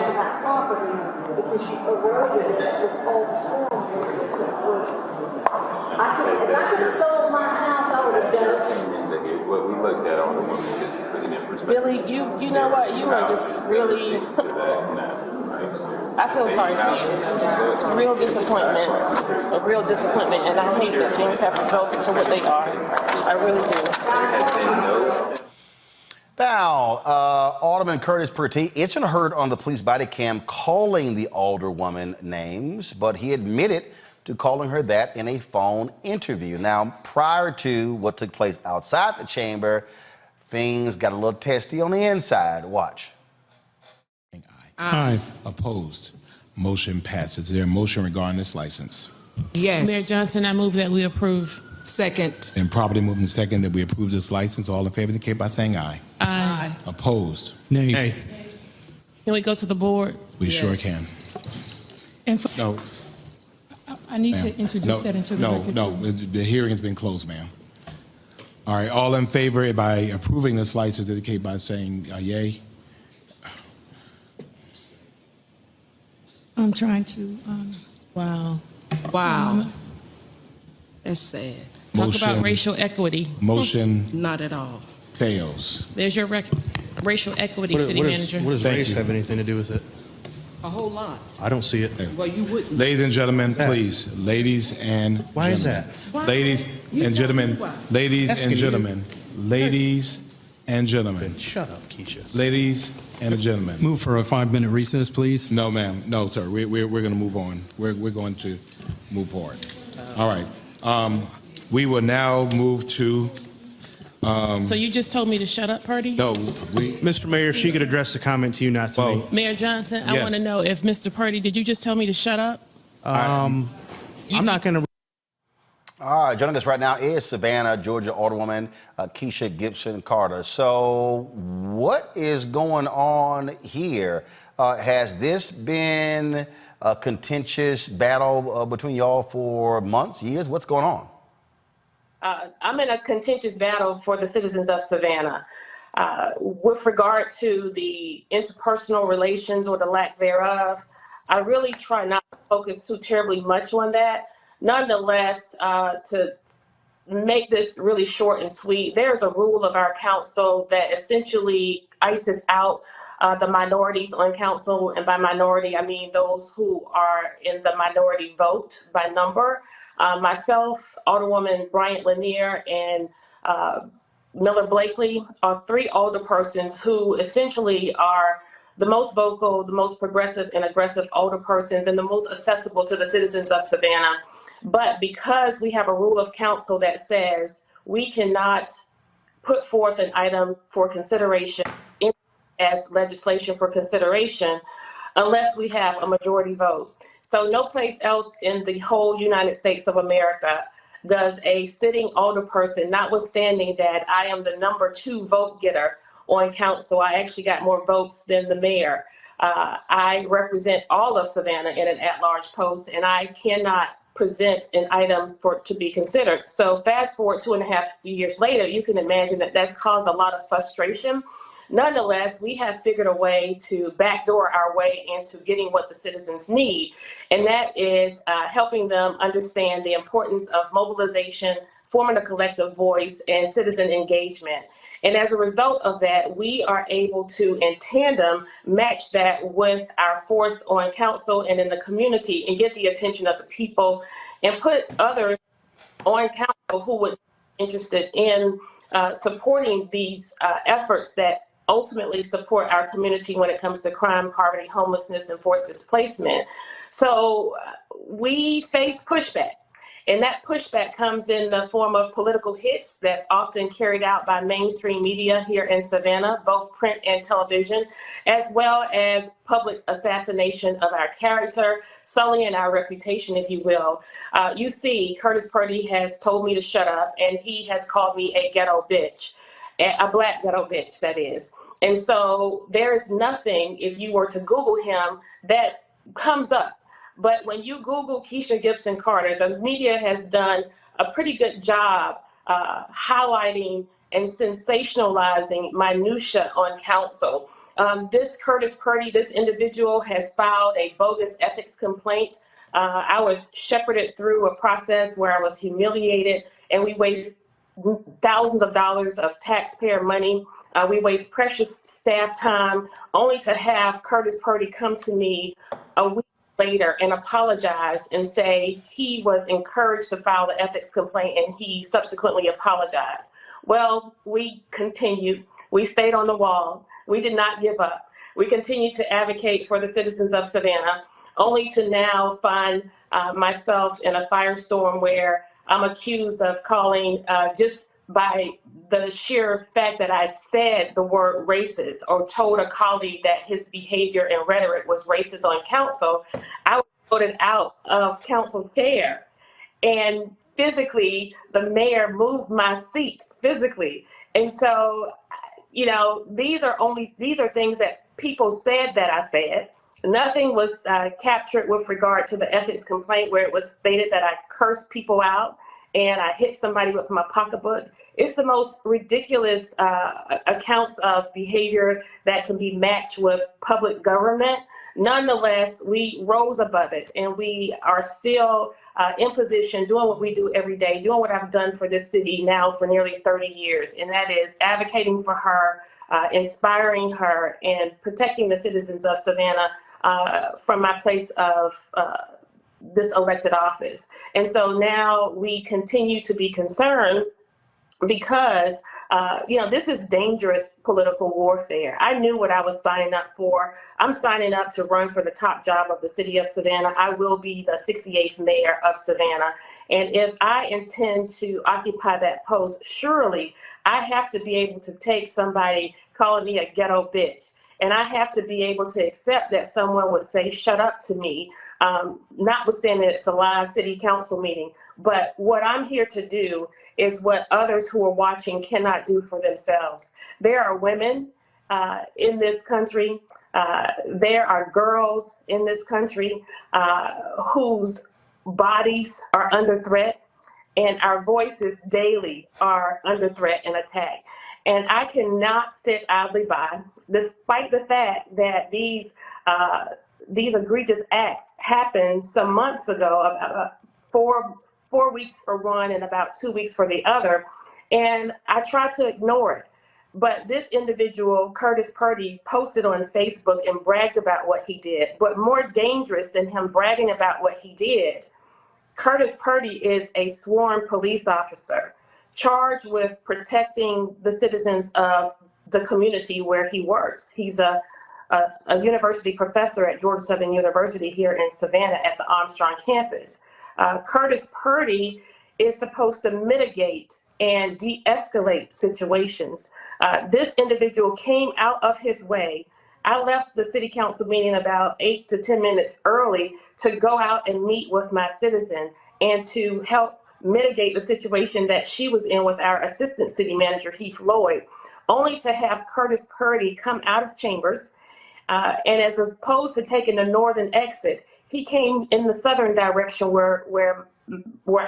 If I could have sold my house, I would have done it. what we looked at on the woman, just putting in perspective. Billy, you know what? You are just really. I feel sorry for you. It's a real disappointment, and I hate that things have resulted to what they are. I really do. Now, Alderman Curtis Purty isn't heard on the police body cam calling the alderwoman names, but he admitted to calling her that in a phone interview. Now, prior to what took place outside the chamber, things got a little testy on the inside. Watch. Aye. Opposed. Motion passes. Is there a motion regarding this license? Yes. Mayor Johnson, I move that we approve. Second. And properly moved and second that we approve this license. All in favor indicate by saying aye. Aye. Opposed. Nay. Can we go to the board? We sure can. And No. I need Ma'am. to introduce that into the record. No, the hearing has been closed, ma'am. All right, all in favor by approving this license indicate by saying yay. I'm trying to. Wow. Wow. That's sad. Talk about racial equity. Motion Not at all. fails. There's your racial equity, city manager. What does race have anything to do with it? A whole lot. I don't see it. Well, you wouldn't. Ladies and gentlemen, please. Ladies and Why is that? Ladies and gentlemen. Ladies and gentlemen. Ladies and gentlemen. Shut up, Keisha. Ladies and gentlemen. Move for a 5-minute recess, please. No, ma'am. No, sir. We're going to move on. We're going to move forward. All right. We will now move to. So you just told me to shut up, Purdy? No, Mr. Mayor, if she could address the comment to you, not to me. Mayor Johnson, I Yes. want to know if Mr. Purdy, did you just tell me to shut up? I'm not going to. All right, joining us right now is Savannah, Georgia Alderwoman Keisha Gibson Carter. So what is going on here? Has this been a contentious battle between y'all for months, years? What's going on? I'm in a contentious battle for the citizens of Savannah. With regard to the interpersonal relations or the lack thereof, I really try not to focus too terribly much on that. Nonetheless, to make this really short and sweet, there's a rule of our council that essentially ices out the minorities on council, and by minority, I mean those who are in the minority vote by number. Myself, Alderwoman Bryant Lanier, and Miller Blakely are three older persons who essentially are the most vocal, the most progressive and aggressive older persons, and the most accessible to the citizens of Savannah. But because we have a rule of council that says we cannot put forth an item for consideration as legislation for consideration unless we have a majority vote. So no place else in the whole United States of America does a sitting older person, notwithstanding that I am the #2 vote getter on council. I actually got more votes than the mayor. I represent all of Savannah in an at-large post, and I cannot present an item to be considered. So fast forward 2.5 years later, you can imagine that that's caused a lot of frustration. Nonetheless, we have figured a way to backdoor our way into getting what the citizens need, and that is helping them understand the importance of mobilization, forming a collective voice, and citizen engagement. And as a result of that, we are able to, in tandem, match that with our force on council and in the community and get the attention of the people and put others on council who would be interested in supporting these efforts that ultimately support our community when it comes to crime, poverty, homelessness, and forced displacement. So we face pushback. And that pushback comes in the form of political hits that's often carried out by mainstream media here in Savannah, both print and television, as well as public assassination of our character, sullying our reputation, if you will. You see, Curtis Purdy has told me to shut up, and he has called me a ghetto bitch, a black ghetto bitch, that is. And so there is nothing, if you were to Google him, that comes up. But when you Google Keisha Gibson Carter, the media has done a pretty good job highlighting and sensationalizing minutia on council. This Curtis Purdy, this individual has filed a bogus ethics complaint. I was shepherded through a process where I was humiliated, and we wasted thousands of dollars of taxpayer money. We waste precious staff time only to have Curtis Purdy come to me a week later and apologize and say he was encouraged to file the ethics complaint, and he subsequently apologized. Well, we continued. We stayed on the wall. We did not give up. We continued to advocate for the citizens of Savannah, only to now find myself in a firestorm where I'm accused of calling, just by the sheer fact that I said the word racist or told a colleague that his behavior and rhetoric was racist on council, I was voted out of council chair. And physically, the mayor moved my seat physically. And so, you know, these are things that people said that I said. Nothing was captured with regard to the ethics complaint where it was stated that I cursed people out and I hit somebody with my pocketbook. It's the most ridiculous accounts of behavior that can be matched with public government. Nonetheless, we rose above it, and we are still in position doing what we do every day, doing what I've done for this city now for nearly 30 years, and that is advocating for her, inspiring her, and protecting the citizens of Savannah from my place of this elected office. And so now we continue to be concerned because, this is dangerous political warfare. I knew what I was signing up for. I'm signing up to run for the top job of the city of Savannah. I will be the 68th mayor of Savannah. And if I intend to occupy that post, surely I have to be able to take somebody calling me a ghetto bitch. And I have to be able to accept that someone would say, shut up to me, notwithstanding it's a live city council meeting. But what I'm here to do is what others who are watching cannot do for themselves. There are women in this country, there are girls in this country whose bodies are under threat, and our voices daily are under threat and attack. And I cannot sit idly by, despite the fact that these egregious acts happened some months ago, about 4 weeks for one and about 2 weeks for the other, and I tried to ignore it. But this individual, Curtis Purdy, posted on Facebook and bragged about what he did. But more dangerous than him bragging about what he did, Curtis Purdy is a sworn police officer charged with protecting the citizens of the community where he works. He's a university professor at Georgia Southern University here in Savannah at the Armstrong campus. Curtis Purdy is supposed to mitigate and de-escalate situations. This individual came out of his way. I left the city council meeting about 8 to 10 minutes early to go out and meet with my citizen and to help mitigate the situation that she was in with our assistant city manager, Heath Lloyd, only to have Curtis Purdy come out of chambers. And as opposed to taking the northern exit, he came in the southern direction where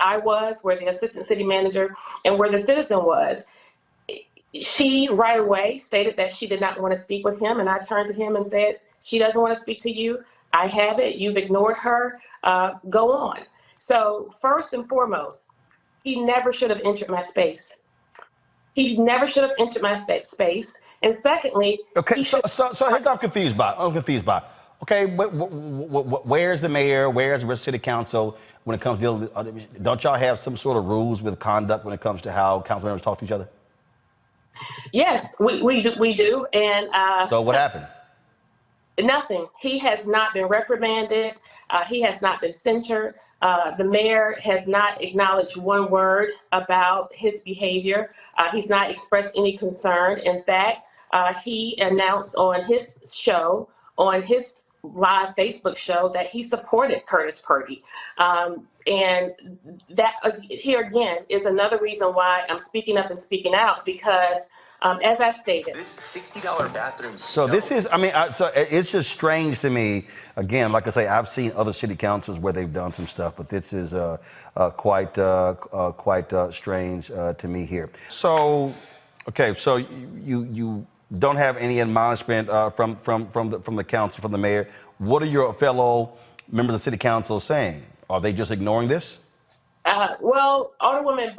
I was, where the assistant city manager and where the citizen was. She right away stated that she did not want to speak with him, and I turned to him and said, she doesn't want to speak to you. I have it. You've ignored her. Go on. So first and foremost, he never should have entered my space. He never should have entered my space. And secondly, okay. So here's what I'm confused by. Okay, where's the mayor? Where's the city council when it comes to don't y'all have some sort of rules with conduct when it comes to how council members talk to each other? Yes, we do. And so what happened? Nothing. He has not been reprimanded. He has not been censured. The mayor has not acknowledged one word about his behavior. He's not expressed any concern. In fact, he announced on his show, on his live Facebook show, that he supported Curtis Purdy. And that here again is another reason why I'm speaking up and speaking out, because as I stated, this $60 bathroom. So this is, so it's just strange to me. Again, like I say, I've seen other city councils where they've done some stuff, but this is quite strange to me here. So, okay, so you don't have any admonishment from the council, from the mayor. What are your fellow members of city council saying? Are they just ignoring this? Well, Alderwoman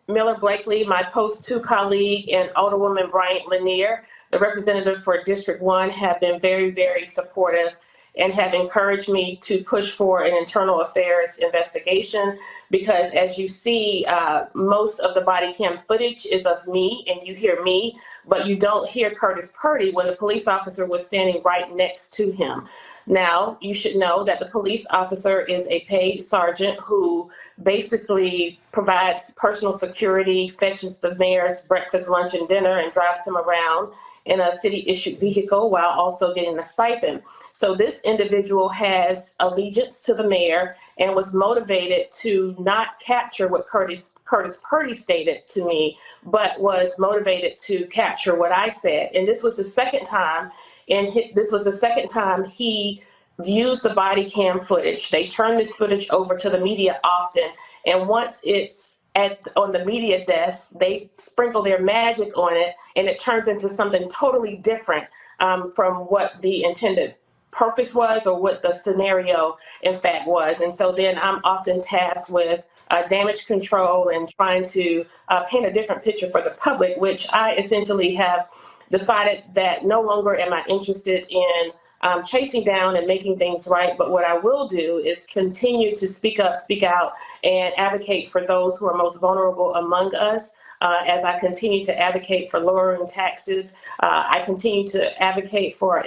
Miller Blakely, my Post 2 colleague, and Alderwoman Bryant Lanier, the representative for District 1, have been very, very supportive and have encouraged me to push for an internal affairs investigation, because as you see, most of the body cam footage is of me, and you hear me, but you don't hear Curtis Purdy when the police officer was standing right next to him. Now, you should know that the police officer is a paid sergeant who basically provides personal security, fetches the mayor's breakfast, lunch, and dinner, and drives him around in a city-issued vehicle while also getting a stipend. So this individual has allegiance to the mayor and was motivated to not capture what Curtis Purdy stated to me, but was motivated to capture what I said. And this was the second time, he used the body cam footage. They turn this footage over to the media often, And once it's on the media desk, they sprinkle their magic on it, and it turns into something totally different from what the intended purpose was or what the scenario in fact was. And so then I'm often tasked with damage control and trying to paint a different picture for the public, which I essentially have decided that no longer am I interested in chasing down and making things right. But what I will do is continue to speak up, speak out, and advocate for those who are most vulnerable among us. As I continue to advocate for lowering taxes, I continue to advocate for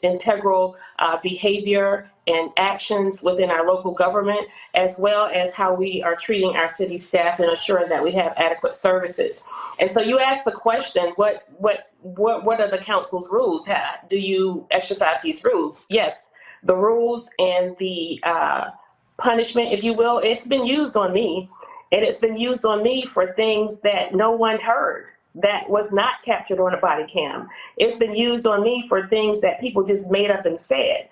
integral behavior and actions within our local government, as well as how we are treating our city staff and assuring that we have adequate services. And so you asked the question, what are the council's rules? Do you exercise these rules? Yes, the rules and the punishment, if you will, it's been used on me. And it's been used on me for things that no one heard, that was not captured on a body cam. It's been used on me for things that people just made up and said.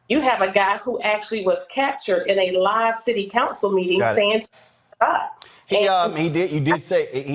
You have a guy who actually was captured in a live city council meeting saying, he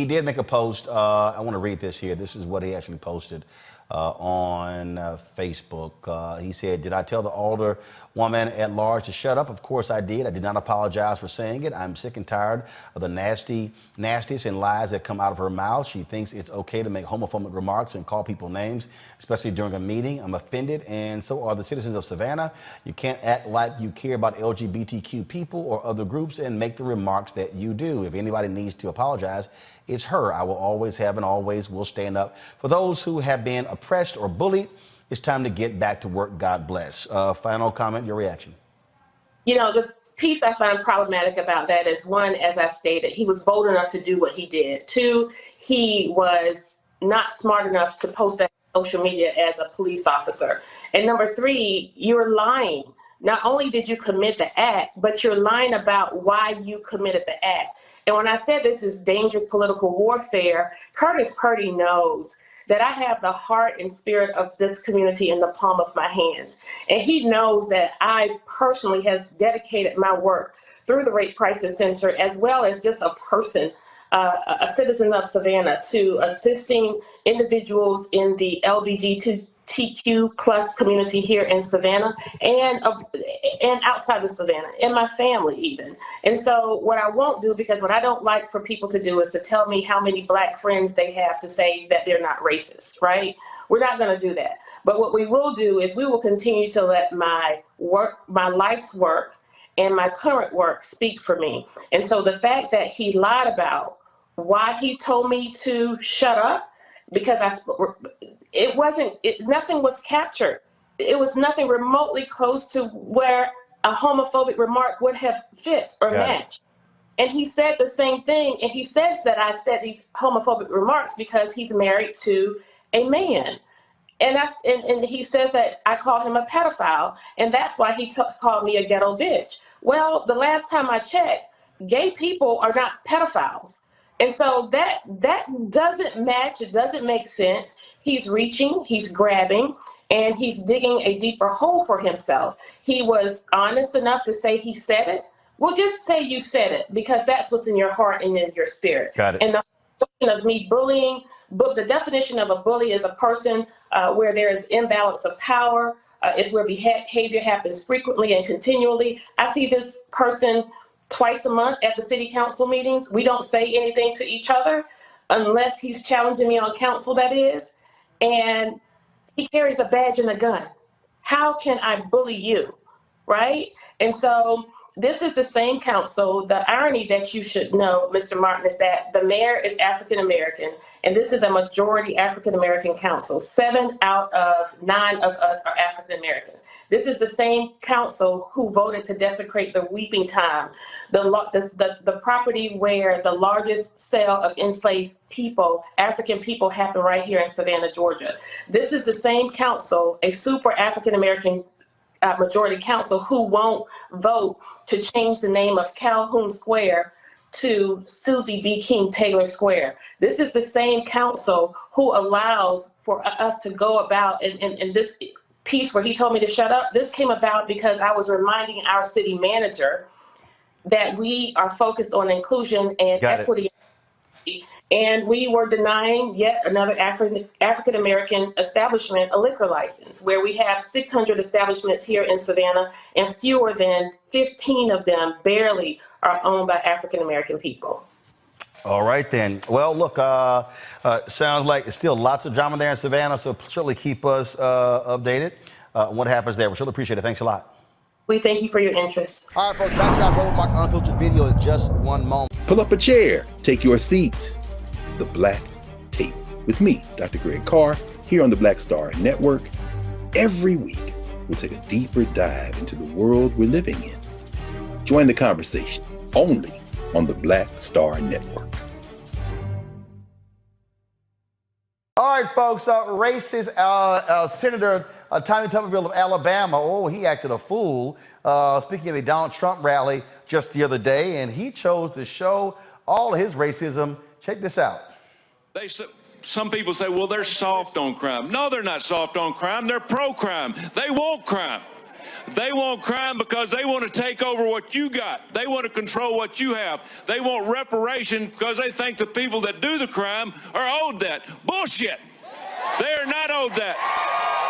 did make a post. I want to read this here. This is what he actually posted on Facebook. He said, "Did I tell the alderwoman at large to shut up? Of course I did. I did not apologize for saying it. I'm sick and tired of the nasties and lies that come out of her mouth. She thinks it's okay to make homophobic remarks and call people names, especially during a meeting. I'm offended, and so are the citizens of Savannah. You can't act like you care about LGBTQ people or other groups and make the remarks that you do. If anybody needs to apologize, it's her. I will always have and always will stand up for those who have been oppressed or bullied. It's time to get back to work. God bless." Final comment, your reaction. You know, the piece I find problematic about that is, one, as I stated, he was bold enough to do what he did. Two, he was not smart enough to post that on social media as a police officer. And number three, you're lying. Not only did you commit the act, but you're lying about why you committed the act. And when I said this is dangerous political warfare, Curtis Purdy knows that I have the heart and spirit of this community in the palm of my hands. And he knows that I personally have dedicated my work through the Rape Crisis Center, as well as just a person, a citizen of Savannah, to assisting individuals in the LGBTQ plus community here in Savannah and outside of Savannah, and my family even. And so what I won't do, because what I don't like for people to do is to tell me how many Black friends they have to say that they're not racist, right? We're not going to do that. But what we will do is we will continue to let my work, my life's work, and my current work speak for me. And so the fact that he lied about why he told me to shut up, because nothing was captured. It was nothing remotely close to where a homophobic remark would have fit or matched. And he said the same thing. And he says that I said these homophobic remarks because he's married to a man. And he says that I called him a pedophile, and that's why he called me a ghetto bitch. Well, the last time I checked, gay people are not pedophiles. And so that doesn't match. It doesn't make sense. He's reaching, he's grabbing, and he's digging a deeper hole for himself. He was honest enough to say he said it. Well, just say you said it, because that's what's in your heart and in your spirit. Got it. And the definition of me bullying, the definition of a bully is a person where there is imbalance of power. It's where behavior happens frequently and continually. I see this person twice a month at the city council meetings. We don't say anything to each other unless he's challenging me on council, that is. And he carries a badge and a gun. How can I bully you, right? And so this is the same council. The irony that you should know, Mr. Martin, is that the mayor is African-American, and this is a majority African-American council. 7 out of 9 of us are African-American. This is the same council who voted to desecrate the weeping time, the property where the largest sale of enslaved people, African people, happened right here in Savannah, Georgia. This is the same council, a super African-American majority council, who won't vote to change the name of Calhoun Square to Susie B. King Taylor Square. This is the same council who allows for us to go about, and this piece where he told me to shut up, this came about because I was reminding our city manager that we are focused on inclusion and Got it. equity. And we were denying yet another African American establishment a liquor license, where we have 600 establishments here in Savannah, and fewer than 15 of them barely are owned by African American people. All right, then. Well, look, sounds like it's still lots of drama there in Savannah, so certainly keep us updated on what happens there. We certainly appreciate it. Thanks a lot. We thank you for your interest. All right, folks, back to our Roland Mark Unfiltered video in just one moment. Pull up a chair, take your seat. The Black Tape with me, Dr. Greg Carr, here on the Black Star Network. Every week, we'll take a deeper dive into the world we're living in. Join the conversation only on the Black Star Network. All right, folks, racist Senator Tommy Tuberville of Alabama, he acted a fool speaking at the Donald Trump rally just the other day, and he chose to show all of his racism. Check this out. Some people say, well, they're soft on crime. No, they're not soft on crime. They're pro-crime. They want crime. They want crime because they want to take over what you got. They want to control what you have. They want reparation because they think the people that do the crime are owed that. Bullshit. They are not owed that.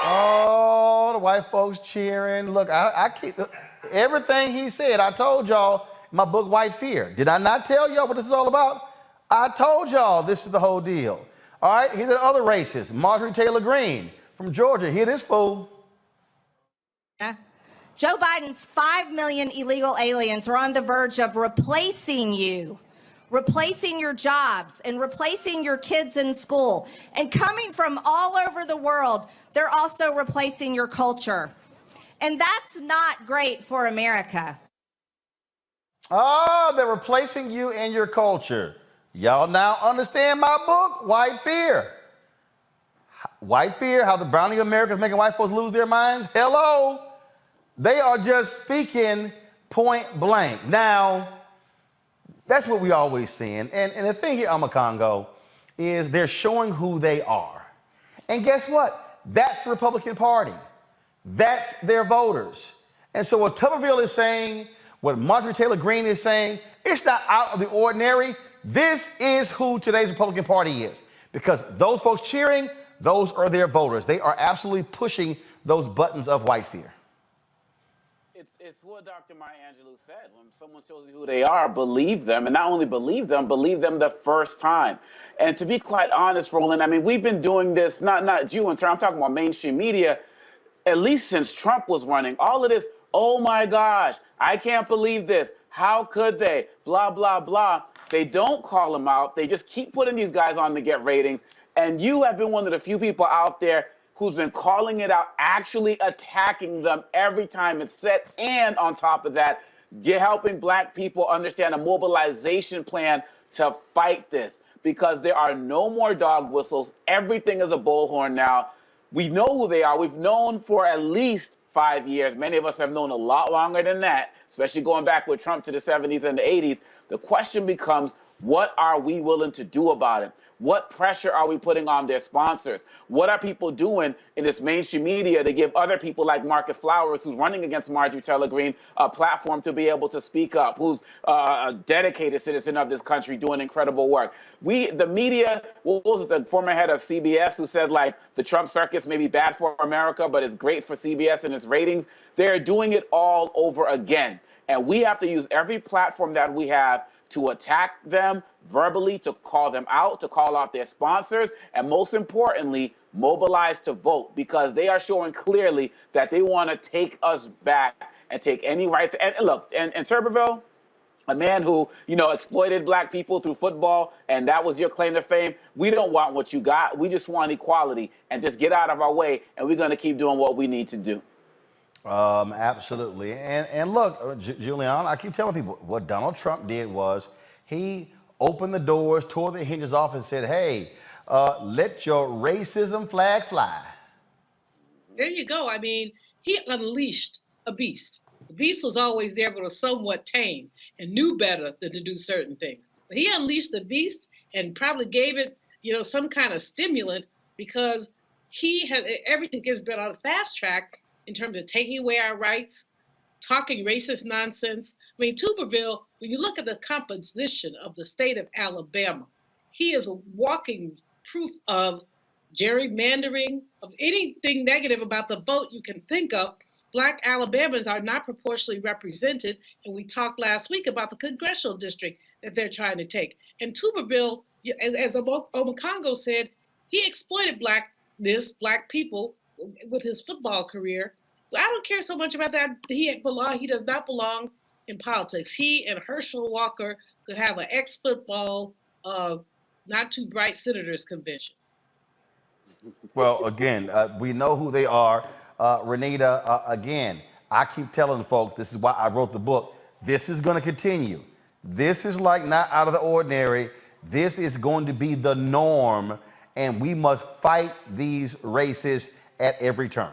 Oh, the white folks cheering. Look, I keep everything he said. I told y'all in my book, White Fear. Did I not tell y'all what this is all about? I told y'all this is the whole deal. All right, here's the other racist, Marjorie Taylor Greene from Georgia. Hear this fool. Joe Biden's 5 million illegal aliens are on the verge of replacing you, replacing your jobs, and replacing your kids in school. And coming from all over the world, they're also replacing your culture. And that's not great for America. Oh, they're replacing you and your culture. Y'all now understand my book, White Fear. White Fear, how the browning of America is making white folks lose their minds. Hello. They are just speaking point blank. Now, that's what we always seeing. And the thing here, Congo, is they're showing who they are. And guess what? That's the Republican Party. That's their voters. And so what Tuberville is saying, what Marjorie Taylor Greene is saying, it's not out of the ordinary. This is who today's Republican Party is. Because those folks cheering, those are their voters. They are absolutely pushing those buttons of white fear. It's what Dr. Maya Angelou said. When someone shows you who they are, believe them. And not only believe them the first time. And to be quite honest, Roland, I mean, we've been doing this, not you in turn, I'm talking about mainstream media, at least since Trump was running. All of this, oh my gosh, I can't believe this. How could they? Blah, blah, blah. They don't call them out. They just keep putting these guys on to get ratings. And you have been one of the few people out there who's been calling it out, actually attacking them every time it's set. And on top of that, helping black people understand a mobilization plan to fight this. Because there are no more dog whistles. Everything is a bullhorn now. We know who they are. We've known for at least 5 years. Many of us have known a lot longer than that, especially going back with Trump to the 70s and the 80s. The question becomes, what are we willing to do about it? What pressure are we putting on their sponsors? What are people doing in this mainstream media to give other people like Marcus Flowers, who's running against Marjorie Taylor Greene, a platform to be able to speak up, who's a dedicated citizen of this country doing incredible work? The media, what was the former head of CBS who said, like, the Trump circus may be bad for America, but it's great for CBS and its ratings? They're doing it all over again. And we have to use every platform that we have to attack them verbally, to call them out, to call out their sponsors, and most importantly, mobilize to vote, because they are showing clearly that they want to take us back and take any rights. And look, and Tuberville, a man who, exploited black people through football, and that was your claim to fame. We don't want what you got. We just want equality, and just get out of our way, and we're going to keep doing what we need to do. Absolutely. And look, Julian, I keep telling people what Donald Trump did was he opened the doors, tore the hinges off, and said, hey, let your racism flag fly. There you go. I mean, he unleashed a beast. The beast was always there, but was somewhat tame and knew better than to do certain things. But he unleashed the beast and probably gave it, some kind of stimulant, because he had everything has been on a fast track in terms of taking away our rights, talking racist nonsense. I mean, Tuberville, when you look at the composition of the state of Alabama, he is a walking proof of gerrymandering, of anything negative about the vote you can think of. Black Alabamans are not proportionally represented, and we talked last week about the congressional district that they're trying to take. And Tuberville, as Obakongo said, he exploited black people with his football career. I don't care so much about that. He does not belong in politics. He and Herschel Walker could have an ex-football, not too bright senators convention. Well, again, we know who they are. Renita, again, I keep telling folks, this is why I wrote the book. This is going to continue. This is like not out of the ordinary. This is going to be the norm, and we must fight these racists at every turn.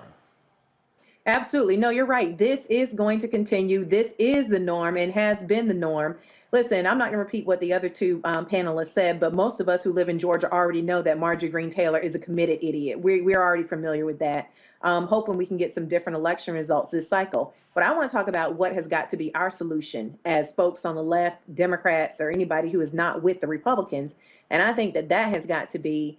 Absolutely. No, you're right. This is going to continue. This is the norm and has been the norm. Listen, I'm not going to repeat what the other two panelists said, but most of us who live in Georgia already know that Marjorie Greene Taylor is a committed idiot. We're already familiar with that. Hoping we can get some different election results this cycle. But I want to talk about what has got to be our solution as folks on the left, Democrats, or anybody who is not with the Republicans. And I think that has got to be,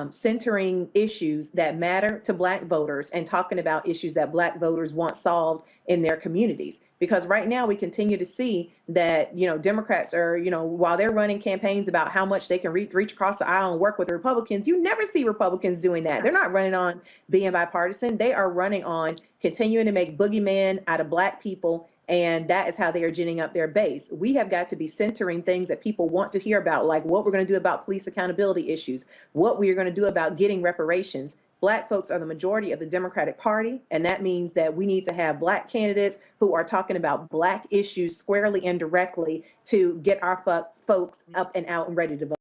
centering issues that matter to Black voters and talking about issues that Black voters want solved in their communities. Because right now we continue to see that, Democrats are, while they're running campaigns about how much they can reach across the aisle and work with the Republicans, you never see Republicans doing that. They're not running on being bipartisan. They are running on continuing to make boogeyman out of Black people. And that is how they are ginning up their base. We have got to be centering things that people want to hear about, like what we're going to do about police accountability issues, what we are going to do about getting reparations. Black folks are the majority of the Democratic Party, and that means that we need to have Black candidates who are talking about Black issues squarely and directly to get our folks up and out and ready to vote.